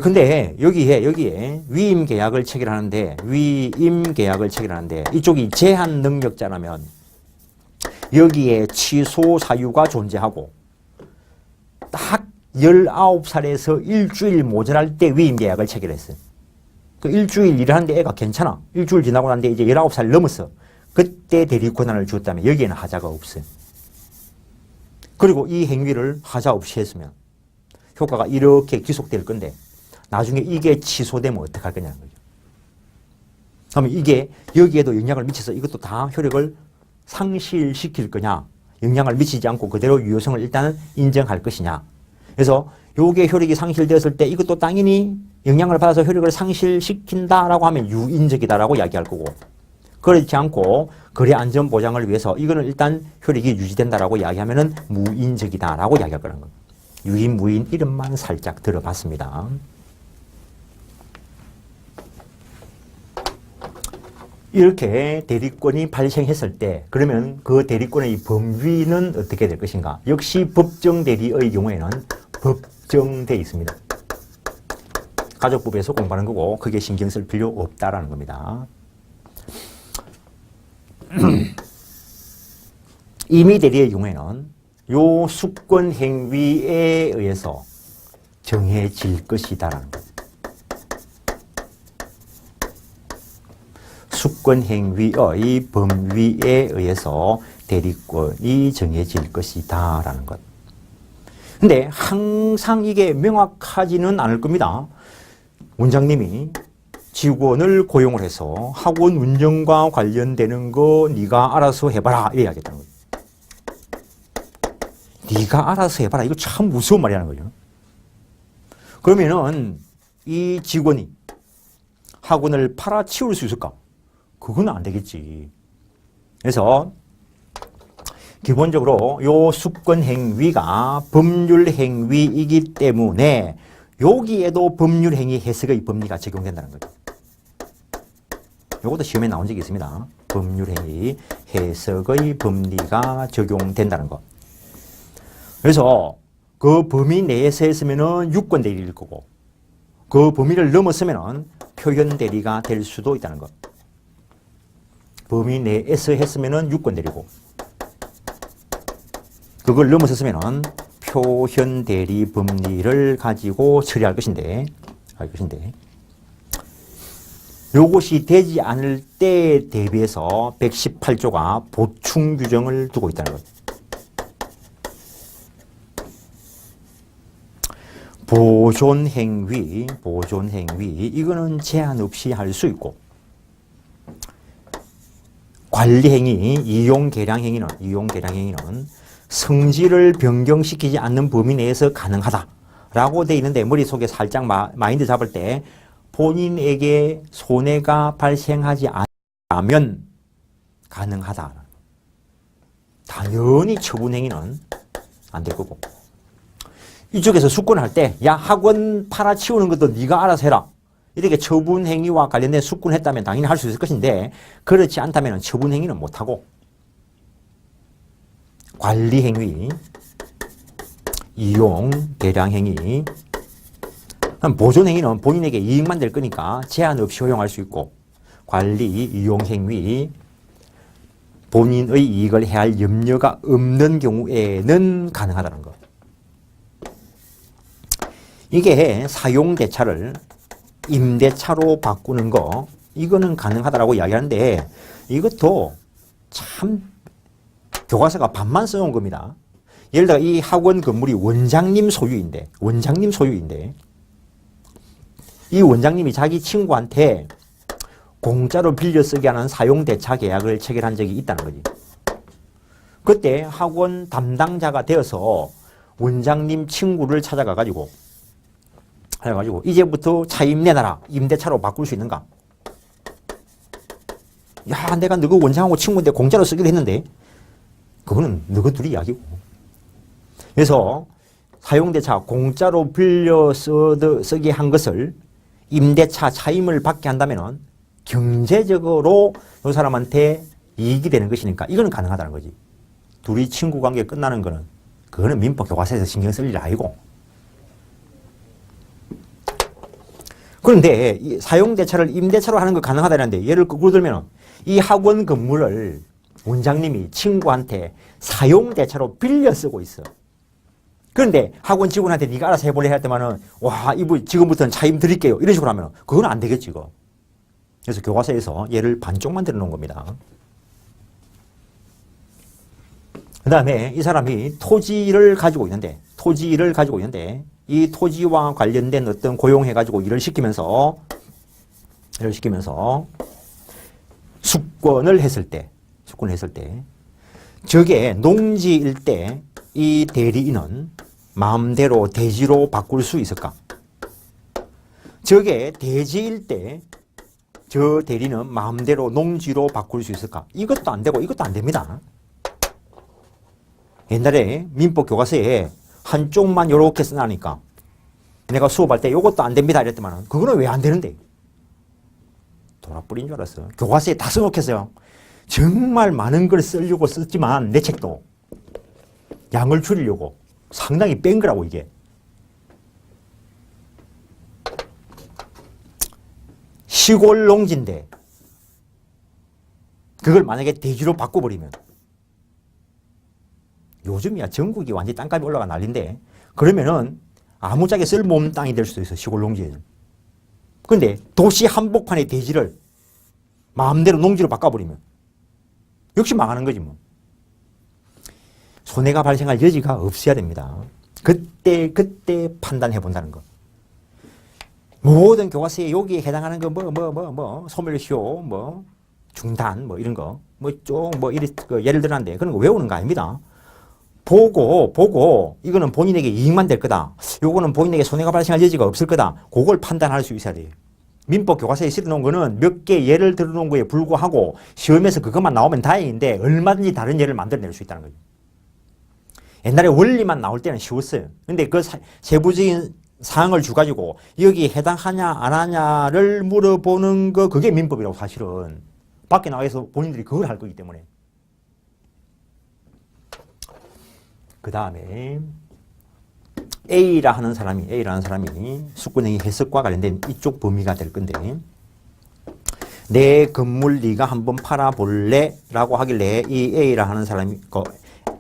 근데 여기에 위임 계약을 체결하는데 이쪽이 제한 능력자라면 여기에 취소 사유가 존재하고 딱 19살에서 일주일 모자랄 때 위임 계약을 체결했어요. 그 일주일 일하는데 애가 괜찮아. 일주일 지나고 난데 이제 19살 넘었어. 그때 대리 권한을 주었다면 여기에는 하자가 없어요. 그리고 이 행위를 하자 없이 했으면 효과가 이렇게 지속될 건데 나중에 이게 취소되면 어떡할 거냐는 거죠. 그러면 이게 여기에도 영향을 미쳐서 이것도 다 효력을 상실시킬 거냐, 영향을 미치지 않고 그대로 유효성을 일단은 인정할 것이냐. 그래서 요게 효력이 상실되었을 때 이것도 당연히 영향을 받아서 효력을 상실시킨다라고 하면 유인적이다라고 이야기할 거고, 그렇지 않고 거래 안전 보장을 위해서 이거는 일단 효력이 유지된다라고 이야기하면은 무인적이다라고 이야기할 거라는 겁니다. 유인, 무인 이름만 살짝 들어봤습니다. 이렇게 대리권이 발생했을 때 그러면 그 대리권의 범위는 어떻게 될 것인가? 역시 법정 대리의 경우에는 법정돼 있습니다. 가족법에서 공부하는 거고 크게 신경 쓸 필요 없다라는 겁니다. 임의 대리의 경우에는 요 수권 행위에 의해서 정해질 것이다라는 겁니다. 수권 행위의 범위에 의해서 대리권이 정해질 것이다라는 것. 근데 항상 이게 명확하지는 않을 겁니다. 원장님이 직원을 고용을 해서 학원 운영과 관련되는 거 네가 알아서 해봐라 이래야겠다는 거죠. 네가 알아서 해봐라. 이거 참 무서운 말이라는 거죠. 그러면은 이 직원이 학원을 팔아치울 수 있을까? 그건 안 되겠지. 그래서 기본적으로 요 수권 행위가 법률 행위이기 때문에 여기에도 법률 행위 해석의 법리가 적용된다는 거죠. 요것도 시험에 나온 적이 있습니다. 법률 행위 해석의 법리가 적용된다는 것. 그래서 그 범위 내에서 했으면은 유권 대리일 거고 그 범위를 넘었으면은 표현 대리가 될 수도 있다는 것. 범위 내에서 했으면은 유권 대리고 그걸 넘어섰으면은 표현 대리 법리를 가지고 처리할 것인데 요것이 되지 않을 때에 대비해서 118조가 보충 규정을 두고 있다는 거죠. 보존행위, 이거는 제한 없이 할 수 있고, 관리행위, 이용계량행위는 성질을 변경시키지 않는 범위 내에서 가능하다라고 되어 있는데, 머릿속에 살짝 마인드 잡을 때 본인에게 손해가 발생하지 않으면 가능하다. 당연히 처분행위는 안 될 거고, 이쪽에서 숙권할 때 야, 학원 팔아치우는 것도 네가 알아서 해라, 이렇게 처분행위와 관련된 숙권했다면 당연히 할 수 있을 것인데, 그렇지 않다면 처분행위는 못하고, 관리행위, 이용, 계량행위, 보존행위는 본인에게 이익만 될 거니까 제한 없이 허용할 수 있고, 관리, 이용행위, 본인의 이익을 해할 염려가 없는 경우에는 가능하다는 거. 이게 사용대차를 임대차로 바꾸는 거, 이거는 가능하다라고 이야기하는데, 이것도 참 교과서가 반만 써놓은 겁니다. 예를 들어 이 학원 건물이 원장님 소유인데 이 원장님이 자기 친구한테 공짜로 빌려 쓰게 하는 사용대차 계약을 체결한 적이 있다는 거지. 그때 학원 담당자가 되어서 원장님 친구를 찾아가가지고 이제부터 차임 내놔라, 임대차로 바꿀 수 있는가? 야, 내가 너그 원장하고 친구인데 공짜로 쓰기로 했는데, 그거는 너희 둘이 이야기고. 그래서 사용대차 공짜로 빌려 쓰게 한 것을 임대차 차임을 받게 한다면 경제적으로 이 사람한테 이익이 되는 것이니까 이거는 가능하다는 거지. 둘이 친구 관계 끝나는 거는, 그거는 민법 교과서에서 신경 쓸 일 아니고. 그런데 이 사용대차를 임대차로 하는 거 가능하다는데, 예를 거꾸로 들면 이 학원 건물을 원장님이 친구한테 사용대차로 빌려 쓰고 있어. 그런데 학원 직원한테 네가 알아서 해볼래 할 때만은, 와, 이분 지금부터는 차임 드릴게요, 이런 식으로 하면 그건 안 되겠지, 이거. 그래서 교과서에서 얘를 반쪽만 들어놓은 겁니다. 그 다음에 이 사람이 토지를 가지고 있는데 이 토지와 관련된 어떤 고용해가지고 일을 시키면서 숙권을 했을 때, 저게 농지일 때 이 대리인은 마음대로 대지로 바꿀 수 있을까? 저게 대지일 때 저 대리는 마음대로 농지로 바꿀 수 있을까? 이것도 안 되고 이것도 안 됩니다. 옛날에 민법 교과서에 한쪽만 요렇게 써놔니까 내가 수업할 때 이것도 안 됩니다 이랬더만, 그거는 왜 안 되는데? 돌아버린 줄 알았어. 교과서에 다 써놓겠어요. 정말 많은 걸 쓰려고 썼지만 내 책도 양을 줄이려고 상당히 뺀 거라고, 이게. 시골 농지인데 그걸 만약에 대지로 바꿔버리면, 요즘이야 전국이 완전히 땅값이 올라가 난리인데, 그러면은 아무짝에 쓸모없는 땅이 될 수도 있어, 시골 농지에는. 근데 도시 한복판의 대지를 마음대로 농지로 바꿔버리면 역시 망하는 거지 뭐. 손해가 발생할 여지가 없어야 됩니다. 그때 판단해 본다는 거. 모든 교과서에 여기에 해당하는 거 소멸시효 중단 이런 거 예를 들었는데, 그런 거 외우는 거 아닙니다. 보고 이거는 본인에게 이익만 될 거다, 요거는 본인에게 손해가 발생할 여지가 없을 거다, 그걸 판단할 수 있어야 돼요. 민법 교과서에 실어놓은 거는 몇 개 예를 들어놓은 거에 불구하고 시험에서 그것만 나오면 다행인데, 얼마든지 다른 예를 만들어낼 수 있다는 거죠. 옛날에 원리만 나올 때는 쉬웠어요. 근데 그 세부적인 사항을 주가지고 여기에 해당하냐 안 하냐를 물어보는 거, 그게 민법이라고. 사실은 밖에 나가서 본인들이 그걸 할 거기 때문에. 그 다음에 A라는 사람이 숙권행위 해석과 관련된 이쪽 범위가 될 건데, 내 건물 네가 한번 팔아볼래? 라고 하길래 이 A라는 사람이,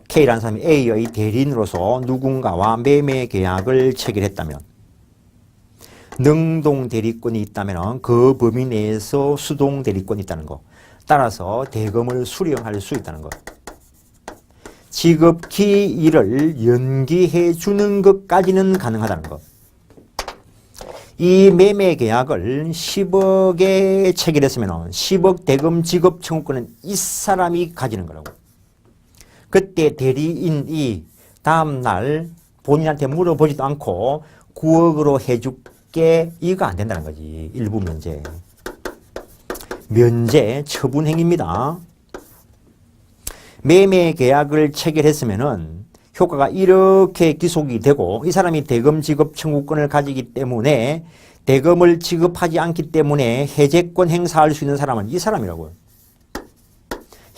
K라는 사람이 A의 대리인으로서 누군가와 매매 계약을 체결했다면, 능동 대리권이 있다면 그 범위 내에서 수동 대리권이 있다는 거. 따라서 대금을 수령할 수 있다는 거. 지급기 일을 연기해 주는 것까지는 가능하다는 것. 이 매매 계약을 10억에 체결했으면 10억 대금 지급 청구권은 이 사람이 가지는 거라고. 그때 대리인이 다음날 본인한테 물어보지도 않고 9억으로 해줄게, 이거 안 된다는 거지. 일부 면제. 면제 처분행위입니다. 매매 계약을 체결했으면은 효과가 이렇게 기속이 되고 이 사람이 대금 지급 청구권을 가지기 때문에 대금을 지급하지 않기 때문에 해제권 행사할 수 있는 사람은 이 사람이라고요.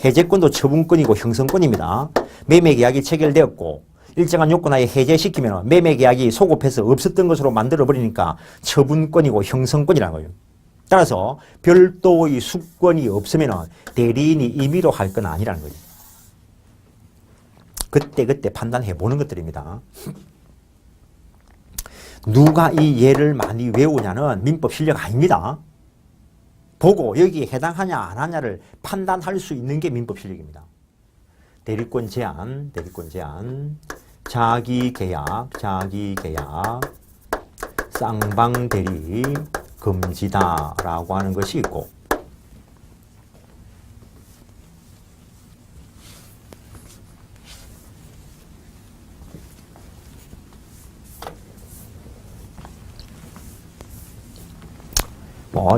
해제권도 처분권이고 형성권입니다. 매매 계약이 체결되었고 일정한 요건하에 해제시키면 매매 계약이 소급해서 없었던 것으로 만들어버리니까 처분권이고 형성권이라는 거예요. 따라서 별도의 수권이 없으면 대리인이 임의로 할 건 아니라는 거죠. 그때 판단해 보는 것들입니다. 누가 이 예를 많이 외우냐는 민법 실력 아닙니다. 보고 여기에 해당하냐 안 하냐를 판단할 수 있는 게 민법 실력입니다. 대리권 제한, 자기계약, 쌍방대리 금지다라고 하는 것이 있고,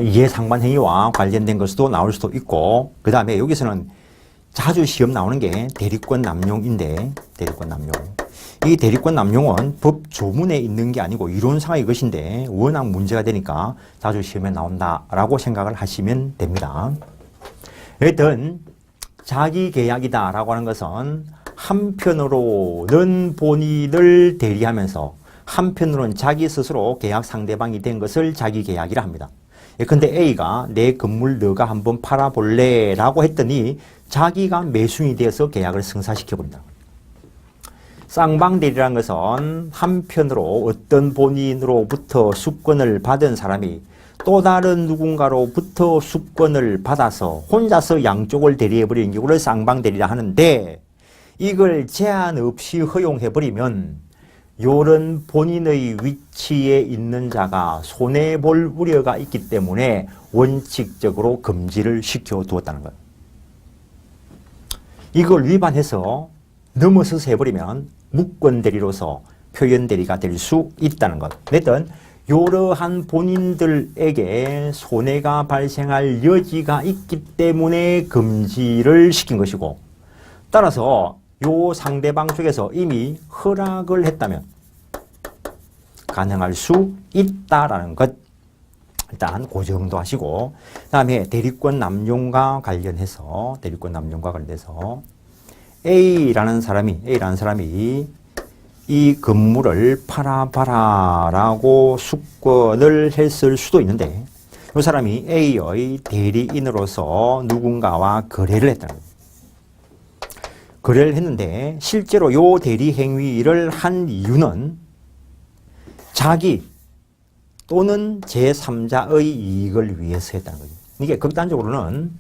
이해상반행위와 관련된 것도 나올 수도 있고, 그 다음에 여기서는 자주 시험 나오는 게 대리권 남용인데, 대리권 남용. 이 대리권 남용은 법 조문에 있는 게 아니고 이론상의 것인데 워낙 문제가 되니까 자주 시험에 나온다라고 생각을 하시면 됩니다. 여튼 자기 계약이다라고 하는 것은 한편으로는 본인을 대리하면서 한편으로는 자기 스스로 계약 상대방이 된 것을 자기 계약이라 합니다. 근데 A가 내 건물 너가 한번 팔아볼래? 라고 했더니 자기가 매수인이 되어서 계약을 성사시켜버린다. 쌍방대리라는 것은 한편으로 어떤 본인으로부터 수권을 받은 사람이 또 다른 누군가로부터 수권을 받아서 혼자서 양쪽을 대리해버리는 경우를 쌍방대리라 하는데, 이걸 제한 없이 허용해버리면 요런 본인의 위치에 있는 자가 손해볼 우려가 있기 때문에 원칙적으로 금지를 시켜두었다는 것. 이걸 위반해서 넘어서서 해버리면 무권대리로서 표현대리가 될 수 있다는 것. 어쨌든 이러한 본인들에게 손해가 발생할 여지가 있기 때문에 금지를 시킨 것이고, 따라서 요 상대방 쪽에서 이미 허락을 했다면 가능할 수 있다라는 것. 일단 그 정도 하시고, 그 다음에 대리권 남용과 관련해서 A라는 사람이 이 건물을 팔아봐라 라고 수권을 했을 수도 있는데, 이 사람이 A의 대리인으로서 누군가와 거래를 했다는 거예요. 거래를 했는데 실제로 요 대리 행위를 한 이유는 자기 또는 제3자의 이익을 위해서 했다는 거죠. 이게 극단적으로는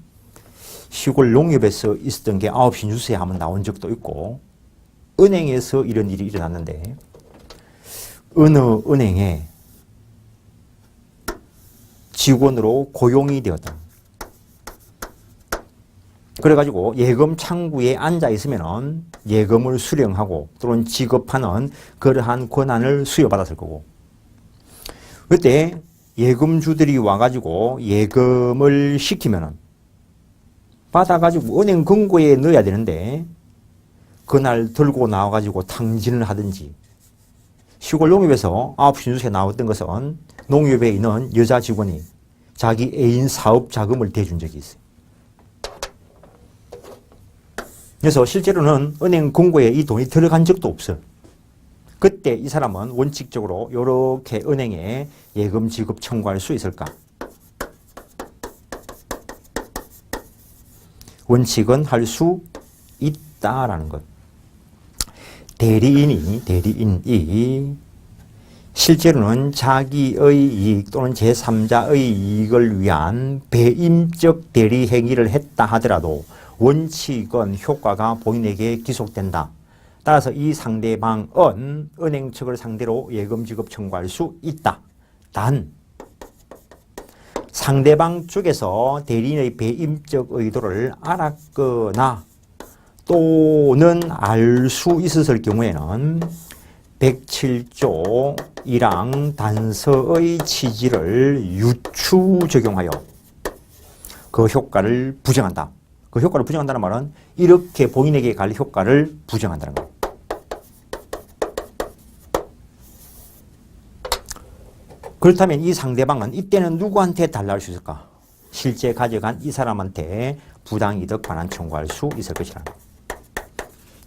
시골 농협에서 있었던 게 9시 뉴스에 한번 나온 적도 있고, 은행에서 이런 일이 일어났는데, 어느 은행에 직원으로 고용이 되었다. 그래가지고 예금 창구에 앉아 있으면 예금을 수령하고 또는 지급하는 그러한 권한을 수여받았을 거고, 그때 예금주들이 와가지고 예금을 시키면은 받아가지고 은행 금고에 넣어야 되는데 그날 들고 나와가지고 탕진을 하든지, 시골 농협에서 9시 뉴스에 나왔던 것은 농협에 있는 여자 직원이 자기 애인 사업 자금을 대준 적이 있어요. 그래서 실제로는 은행 금고에 이 돈이 들어간 적도 없어요. 그때 이 사람은 원칙적으로 이렇게 은행에 예금 지급 청구할 수 있을까? 원칙은 할 수 있다라는 것. 대리인이 실제로는 자기의 이익 또는 제3자의 이익을 위한 배임적 대리 행위를 했다 하더라도 원칙은 효과가 본인에게 기속된다. 따라서 이 상대방은 은행 측을 상대로 예금 지급 청구할 수 있다. 단 상대방 쪽에서 대리인의 배임적 의도를 알았거나 또는 알 수 있었을 경우에는 107조 1항 단서의 취지를 유추 적용하여 그 효과를 부정한다. 그 효과를 부정한다는 말은 이렇게 본인에게 갈 효과를 부정한다는 거예요. 그렇다면 이 상대방은 이때는 누구한테 달라할 수 있을까? 실제 가져간 이 사람한테 부당이득 반환 청구할 수 있을 것이라.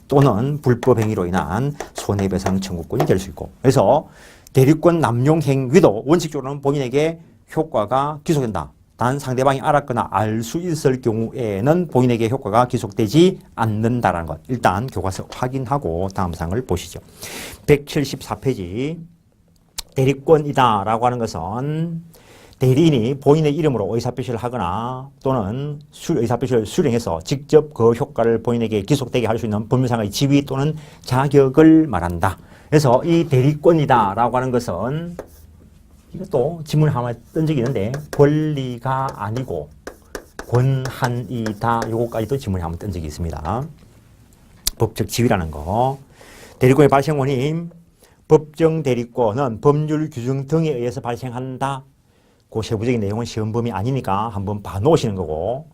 또는 불법 행위로 인한 손해배상 청구권이 될 수 있고. 그래서 대리권 남용 행위도 원칙적으로는 본인에게 효과가 기속된다. 단 상대방이 알았거나 알 수 있을 경우에는 본인에게 효과가 기속되지 않는다는 것. 일단 교과서 확인하고 다음 사항을 보시죠. 174페이지. 대리권이다 라고 하는 것은 대리인이 본인의 이름으로 의사표시를 하거나 또는 의사표시를 수령해서 직접 그 효과를 본인에게 기속되게 할 수 있는 법률상의 지위 또는 자격을 말한다. 그래서 이 대리권이다 라고 하는 것은 이것도 질문 하나 뜬 적이 있는데 권리가 아니고 권한이다. 요거까지도 질문을 한번 뜬 적이 있습니다. 법적 지위라는 거. 대리권의 발생 원인 법정 대리권은 법률 규정 등에 의해서 발생한다. 그 세부적인 내용은 시험 범위 아니니까 한번 봐놓으시는 거고,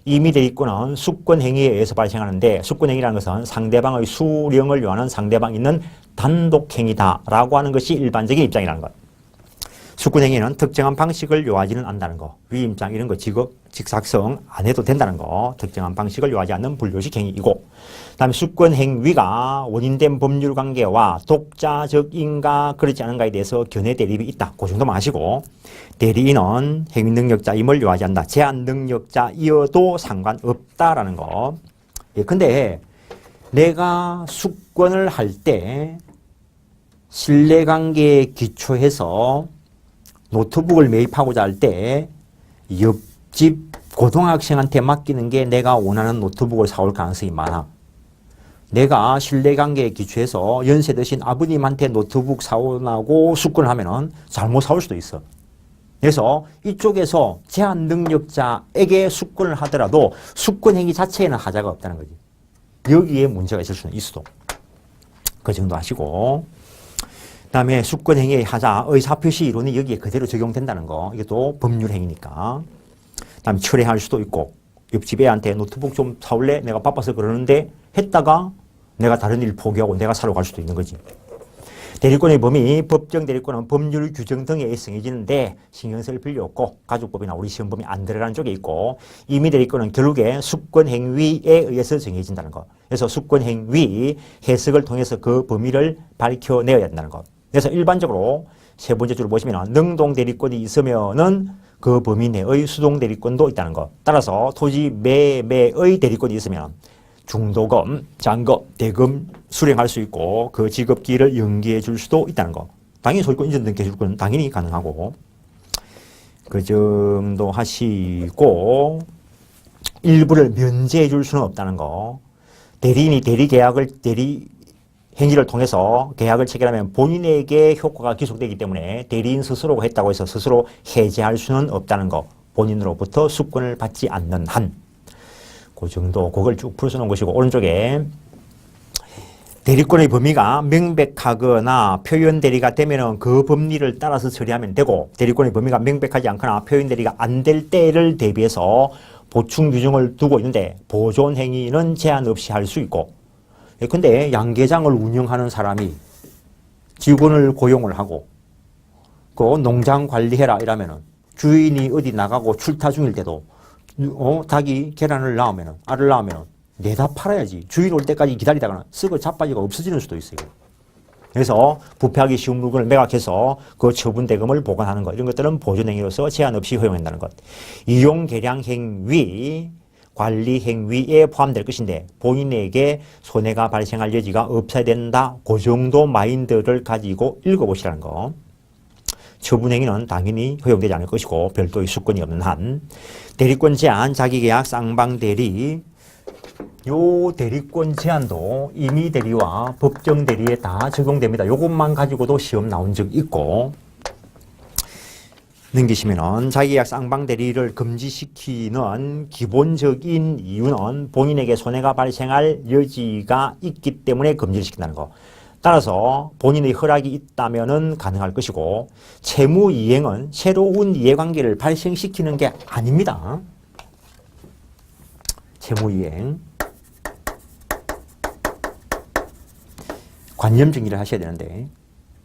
임의 대리권은 수권 행위에 의해서 발생하는데 수권 행위라는 것은 상대방의 수령을 요하는 상대방이 있는 단독 행위다라고 하는 것이 일반적인 입장이라는 것. 수권 행위는 특정한 방식을 요하지는 않는다는 거. 위임장 이런 거 직사성 안 해도 된다는 거. 특정한 방식을 요하지 않는 불교식 행위이고, 그다음에 수권 행위가 원인된 법률 관계와 독자적인가 그렇지 않은가에 대해서 견해 대립이 있다. 그 정도만 하시고, 대리인은 행위 능력자임을 요하지 않는다. 제한 능력자이어도 상관없다라는 거. 예, 근데 내가 수권을 할 때 신뢰관계에 기초해서 노트북을 매입하고자 할 때 옆집 고등학생한테 맡기는 게 내가 원하는 노트북을 사올 가능성이 많아. 내가 신뢰관계에 기초해서 연세 드신 아버님한테 노트북 사오라고 수권을 하면은 잘못 사올 수도 있어. 그래서 이쪽에서 제한 능력자에게 수권을 하더라도 수권 행위 자체에는 하자가 없다는 거지. 여기에 문제가 있을 수는 있어도. 그 정도 하시고. 그 다음에 수권 행위의 하자, 의사표시 이론이 여기에 그대로 적용된다는 거. 이것도 법률 행위니까. 그 다음에 철회할 수도 있고, 옆집 애한테 노트북 좀 사올래? 내가 바빠서 그러는데 했다가 내가 다른 일 포기하고 내가 사러 갈 수도 있는 거지. 대리권의 범위, 법정 대리권은 법률 규정 등에 의해 정해지는데 신경 쓸 필요 없고 가족법이나 우리 시험 범위 안 들어가는 쪽에 있고, 임의 대리권은 결국에 수권 행위에 의해서 정해진다는 것. 그래서 수권 행위 해석을 통해서 그 범위를 밝혀내야 된다는 것. 그래서 일반적으로 세 번째 줄을 보시면 능동 대리권이 있으면은 그 범위 내의 수동 대리권도 있다는 것. 따라서 토지 매매의 대리권이 있으면 중도금, 잔금, 대금 수령할 수 있고 그 지급기를 연기해 줄 수도 있다는 거. 당연히 소유권 인정 등기 해줄 건 당연히 가능하고, 그 정도 하시고, 일부를 면제해 줄 수는 없다는 거. 대리인이 대리 행위를 통해서 계약을 체결하면 본인에게 효과가 기속되기 때문에 대리인 스스로가 했다고 해서 스스로 해제할 수는 없다는 거. 본인으로부터 수권을 받지 않는 한. 그 정도, 그걸 쭉 풀어놓은 것이고, 오른쪽에 대리권의 범위가 명백하거나 표현 대리가 되면은 그 법리를 따라서 처리하면 되고, 대리권의 범위가 명백하지 않거나 표현 대리가 안 될 때를 대비해서 보충 규정을 두고 있는데, 보존 행위는 제한 없이 할 수 있고, 근데 양계장을 운영하는 사람이 직원을 고용을 하고, 그 농장 관리해라 이러면은 주인이 어디 나가고 출타 중일 때도 닭이 계란을 낳으면은, 알을 낳으면은 내다 팔아야지. 주인 올 때까지 기다리다가는 썩어 자빠지가 없어지는 수도 있어요. 그래서 부패하기 쉬운 물건을 매각해서 그 처분 대금을 보관하는 것, 이런 것들은 보존 행위로서 제한 없이 허용한다는 것. 이용 계량 행위, 관리 행위에 포함될 것인데 본인에게 손해가 발생할 여지가 없어야 된다. 그 정도 마인드를 가지고 읽어보시라는 거. 처분행위는 당연히 허용되지 않을 것이고 별도의 수건이 없는 한 대리권 제한, 자기계약, 쌍방대리 요 대리권 제한도 임의대리와 법정대리에 다 적용됩니다. 요것만 가지고도 시험 나온 적 있고 넘기시면은 자기계약 쌍방대리를 금지시키는 기본적인 이유는 본인에게 손해가 발생할 여지가 있기 때문에 금지를 시킨다는 거. 따라서 본인의 허락이 있다면은 가능할 것이고 채무이행은 새로운 이해관계를 발생시키는 게 아닙니다. 채무이행. 관념 정리를 하셔야 되는데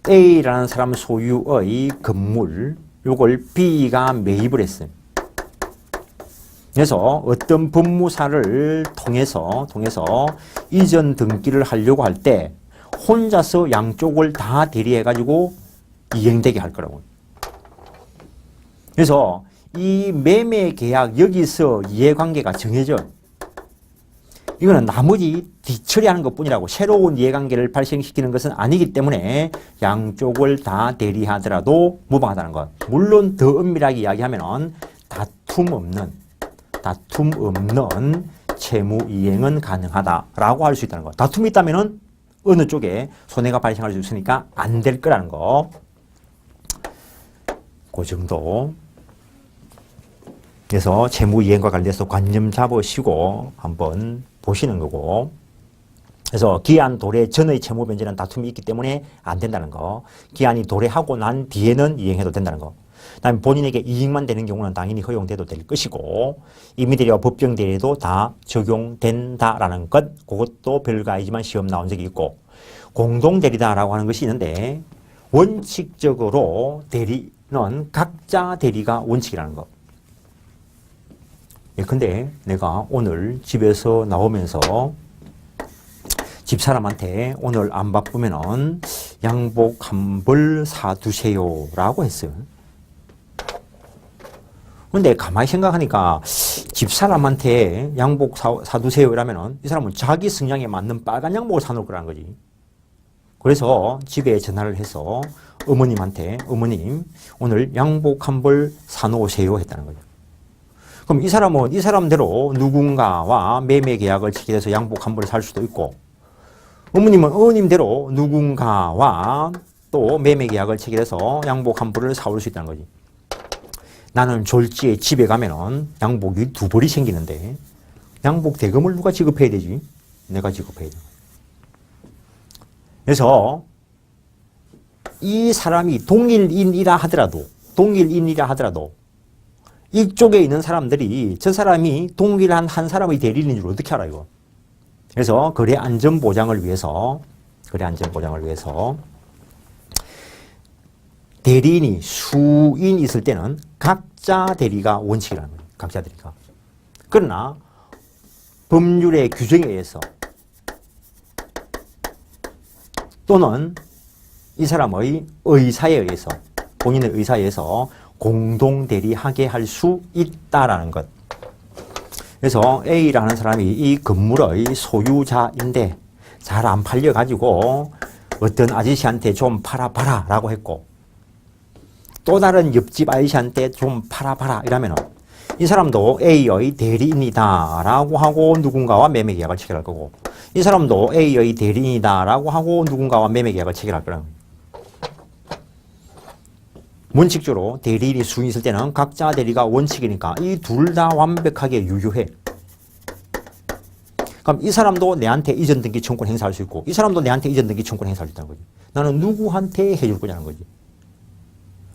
A라는 사람 소유의 건물 요걸 B가 매입을 했어요. 그래서 어떤 법무사를 통해서 이전 등기를 하려고 할 때 혼자서 양쪽을 다 대리해가지고 이행되게 할 거라고요. 그래서 이 매매 계약 여기서 이해관계가 정해져. 이거는 나머지 뒤처리하는 것뿐이라고 새로운 이해관계를 발생시키는 것은 아니기 때문에 양쪽을 다 대리하더라도 무방하다는 것. 물론 더 엄밀하게 이야기하면 다툼 없는 채무 이행은 가능하다라고 할 수 있다는 것. 다툼이 있다면은 어느 쪽에 손해가 발생할 수 있으니까 안 될 거라는 거. 그 정도. 그래서 채무 이행과 관련해서 관념 잡으시고 한번 보시는 거고. 그래서 기한 도래 전의 채무 변제는 다툼이 있기 때문에 안 된다는 거. 기한이 도래하고 난 뒤에는 이행해도 된다는 거. 그다음에 본인에게 이익만 되는 경우는 당연히 허용돼도 될 것이고 임의대리와 법정대리도 다 적용된다라는 것. 그것도 별거 아니지만 시험 나온 적이 있고 공동대리다라고 하는 것이 있는데 원칙적으로 대리는 각자 대리가 원칙이라는 것. 근데 내가 오늘 집에서 나오면서 집사람한테 오늘 안 바쁘면은 양복 한 벌 사두세요 라고 했어요. 근데 가만히 생각하니까 집사람한테 양복 사두세요 이러면은 이 사람은 자기 성향에 맞는 빨간 양복을 사놓을 거라는 거지. 그래서 집에 전화를 해서 어머님한테 어머님 오늘 양복 한 벌 사놓으세요 했다는 거죠. 그럼 이 사람은 이 사람대로 누군가와 매매 계약을 체결해서 양복 한 벌을 살 수도 있고 어머님은 어머님대로 누군가와 또 매매 계약을 체결해서 양복 한 벌을 사올 수 있다는 거지. 나는 졸지에 집에 가면은 양복이 두 벌이 생기는데 양복 대금을 누가 지급해야 되지? 내가 지급해야 돼. 그래서 이 사람이 동일인이라 하더라도 이쪽에 있는 사람들이 저 사람이 동일한 한 사람의 대리인인 줄 어떻게 알아 이거. 그래서 거래 안전 보장을 위해서 대리인이 수인 있을 때는 각자 대리가 원칙이라는 거예요. 각자 대리가. 그러나 법률의 규정에 의해서 또는 이 사람의 의사에 의해서 본인의 의사에 의해서 공동 대리하게 할 수 있다라는 것. 그래서 A라는 사람이 이 건물의 소유자인데 잘 안 팔려가지고 어떤 아저씨한테 좀 팔아봐라 라고 했고 또 다른 옆집 아저씨한테 좀 팔아봐라 이러면 이 사람도 A의 대리인이다 라고 하고 누군가와 매매 계약을 체결할 거고 이 사람도 A의 대리인이다 라고 하고 누군가와 매매 계약을 체결할 거라는 거예요. 원칙적으로 대리인이 수인 있을 때는 각자 대리가 원칙이니까 이 둘 다 완벽하게 유효해. 그럼 이 사람도 내한테 이전 등기 청구권 행사할 수 있고 이 사람도 내한테 이전 등기 청구권 행사할 수 있다는 거지. 나는 누구한테 해줄 거냐는 거지.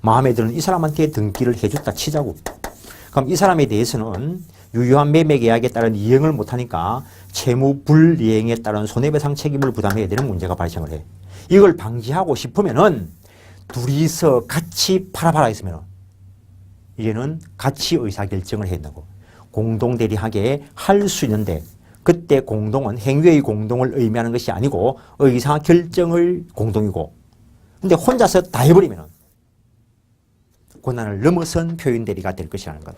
마음에 드는 이 사람한테 등기를 해줬다 치자고. 그럼 이 사람에 대해서는 유효한 매매 계약에 따른 이행을 못하니까 채무 불이행에 따른 손해배상 책임을 부담해야 되는 문제가 발생을 해. 이걸 방지하고 싶으면은 둘이서 같이 팔아봐라 했으면 이제는 같이 의사결정을 해야 된다고. 공동대리하게 할 수 있는데 그때 공동은 행위의 공동을 의미하는 것이 아니고 의사결정의 공동이고 근데 혼자서 다 해버리면 권한을 넘어선 표현대리가 될 것이라는 것.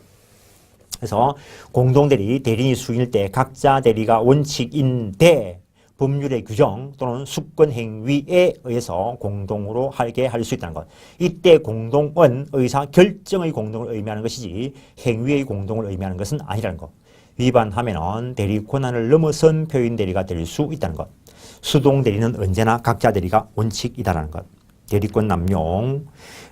그래서 공동대리, 대리인이 수인일 때 각자 대리가 원칙인데 법률의 규정 또는 수권 행위에 의해서 공동으로 하게 할 수 있다는 것. 이때 공동은 의사 결정의 공동을 의미하는 것이지 행위의 공동을 의미하는 것은 아니라는 것. 위반하면은 대리 권한을 넘어선 표현 대리가 될 수 있다는 것. 수동 대리는 언제나 각자 대리가 원칙이다라는 것. 대리권 남용.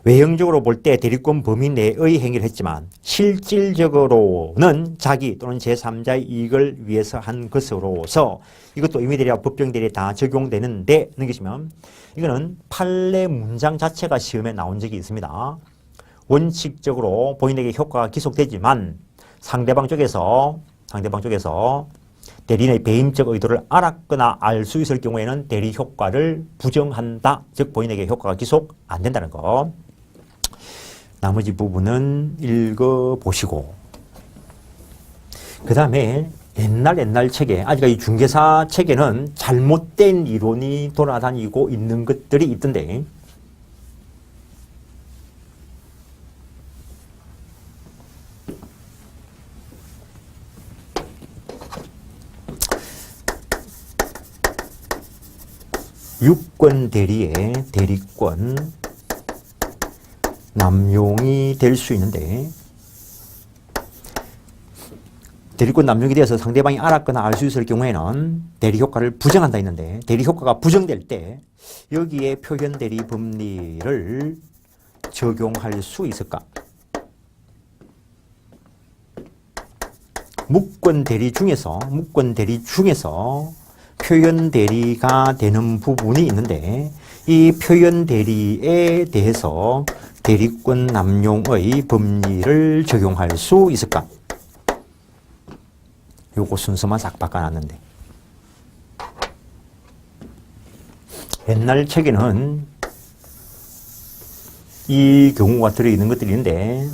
외형적으로 볼 때 대리권 범위 내의 행위를 했지만 실질적으로는 자기 또는 제3자의 이익을 위해서 한 것으로서 이것도 임의대리와 법정대리에 다 적용되는데 는 것이면 이거는 판례 문장 자체가 시험에 나온 적이 있습니다. 원칙적으로 본인에게 효과가 기속되지만 상대방 쪽에서 대리인의 배임적 의도를 알았거나 알 수 있을 경우에는 대리 효과를 부정한다. 즉 본인에게 효과가 기속 안 된다는 거. 나머지 부분은 읽어보시고 그 다음에 옛날 책에 아직까지 중개사 책에는 잘못된 이론이 돌아다니고 있는 것들이 있던데 유권 대리의 대리권 남용이 될 수 있는데 대리권 남용이 되어서 상대방이 알았거나 알 수 있을 경우에는 대리 효과를 부정한다 했는데 대리 효과가 부정될 때 여기에 표현 대리 법리를 적용할 수 있을까? 무권 대리 중에서 표현 대리가 되는 부분이 있는데 이 표현 대리에 대해서 대리권 남용의 법리를 적용할 수 있을까? 요거 순서만 싹 바꿔놨는데 옛날 책에는 이 경우가 들어있는 것들이 있는데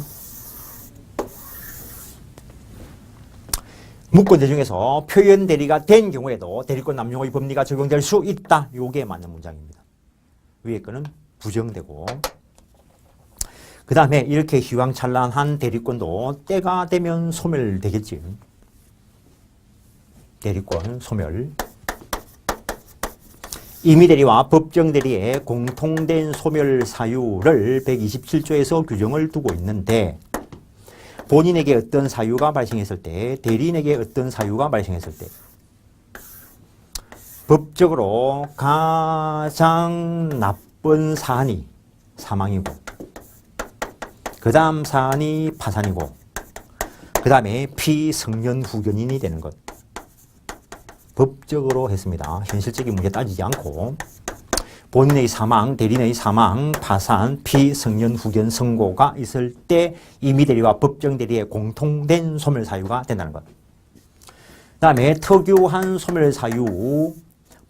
무권 대리 중에서 표현 대리가 된 경우에도 대리권 남용의 법리가 적용될 수 있다. 요게 맞는 문장입니다. 위에 거는 부정되고 그 다음에 이렇게 휘황찬란한 대리권도 때가 되면 소멸되겠지. 대리권 소멸. 임의대리와 법정대리의 공통된 소멸 사유를 127조에서 규정을 두고 있는데 본인에게 어떤 사유가 발생했을 때, 대리인에게 어떤 사유가 발생했을 때 법적으로 가장 나쁜 사안이 사망이고 그 다음 사안이 파산이고 그 다음에 피성년후견인이 되는 것. 법적으로 했습니다. 현실적인 문제 따지지 않고 본인의 사망, 대리인의 사망, 파산, 피성년후견 선고가 있을 때 임의대리와 법정대리의 공통된 소멸사유가 된다는 것. 그 다음에 특유한 소멸사유,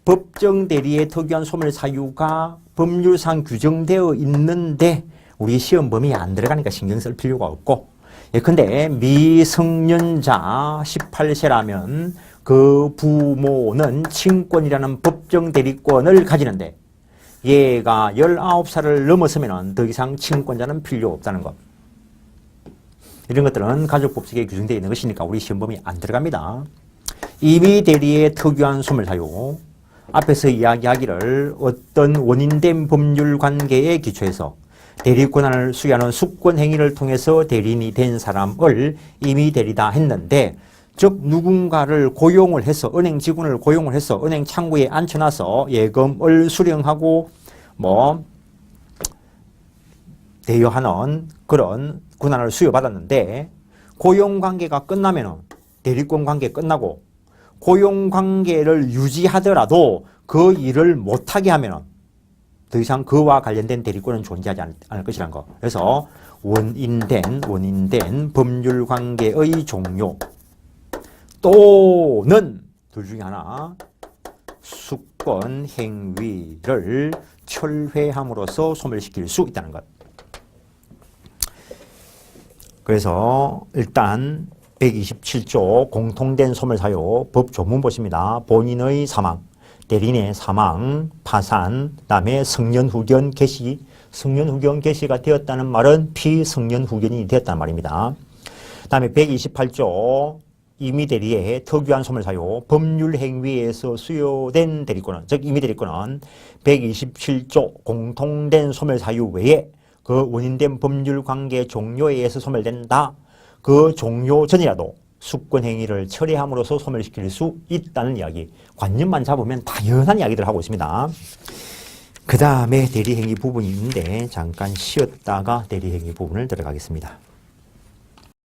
법정대리의 특유한 소멸사유가 법률상 규정되어 있는데 우리 시험 범위에 안 들어가니까 신경 쓸 필요가 없고 예컨대 미성년자 18세라면 그 부모는 친권이라는 법정 대리권을 가지는데 얘가 19살을 넘었으면 더 이상 친권자는 필요 없다는 것. 이런 것들은 가족법칙에 규정되어 있는 것이니까 우리 시험범위 안 들어갑니다. 임의대리의 특유한 소멸사유. 앞에서 이야기하기를 어떤 원인된 법률관계에 기초해서 대리권한을 수여하는 수권행위를 통해서 대리인이 된 사람을 임의대리다 했는데 즉 누군가를 고용을 해서 은행 직원을 고용을 해서 은행 창구에 앉혀놔서 예금을 수령하고 대여하는 그런 권한을 수여받았는데 고용관계가 끝나면은 대리권 관계 끝나고 고용관계를 유지하더라도 그 일을 못하게 하면은 더 이상 그와 관련된 대리권은 존재하지 않을 것이라는 거. 그래서 원인된 법률관계의 종료 또는 둘 중에 하나 수권 행위를 철회함으로써 소멸시킬 수 있다는 것. 그래서 일단 127조 공통된 소멸사유 법 조문 보십니다. 본인의 사망, 대리인의 사망, 파산, 그다음에 성년후견 개시, 성년후견 개시가 되었다는 말은 피성년후견이 되었다는 말입니다. 그다음에 128조 임의대리의 특유한 소멸사유 법률행위에서 수요된 대리권은, 즉 임의대리권은 127조 공통된 소멸사유 외에 그 원인된 법률관계 종료에 의해서 소멸된다. 그 종료 전이라도 수권행위를 철회함으로써 소멸시킬 수 있다는 이야기. 관념만 잡으면 당연한 이야기들을 하고 있습니다. 그 다음에 대리행위 부분이 있는데 잠깐 쉬었다가 대리행위 부분을 들어가겠습니다.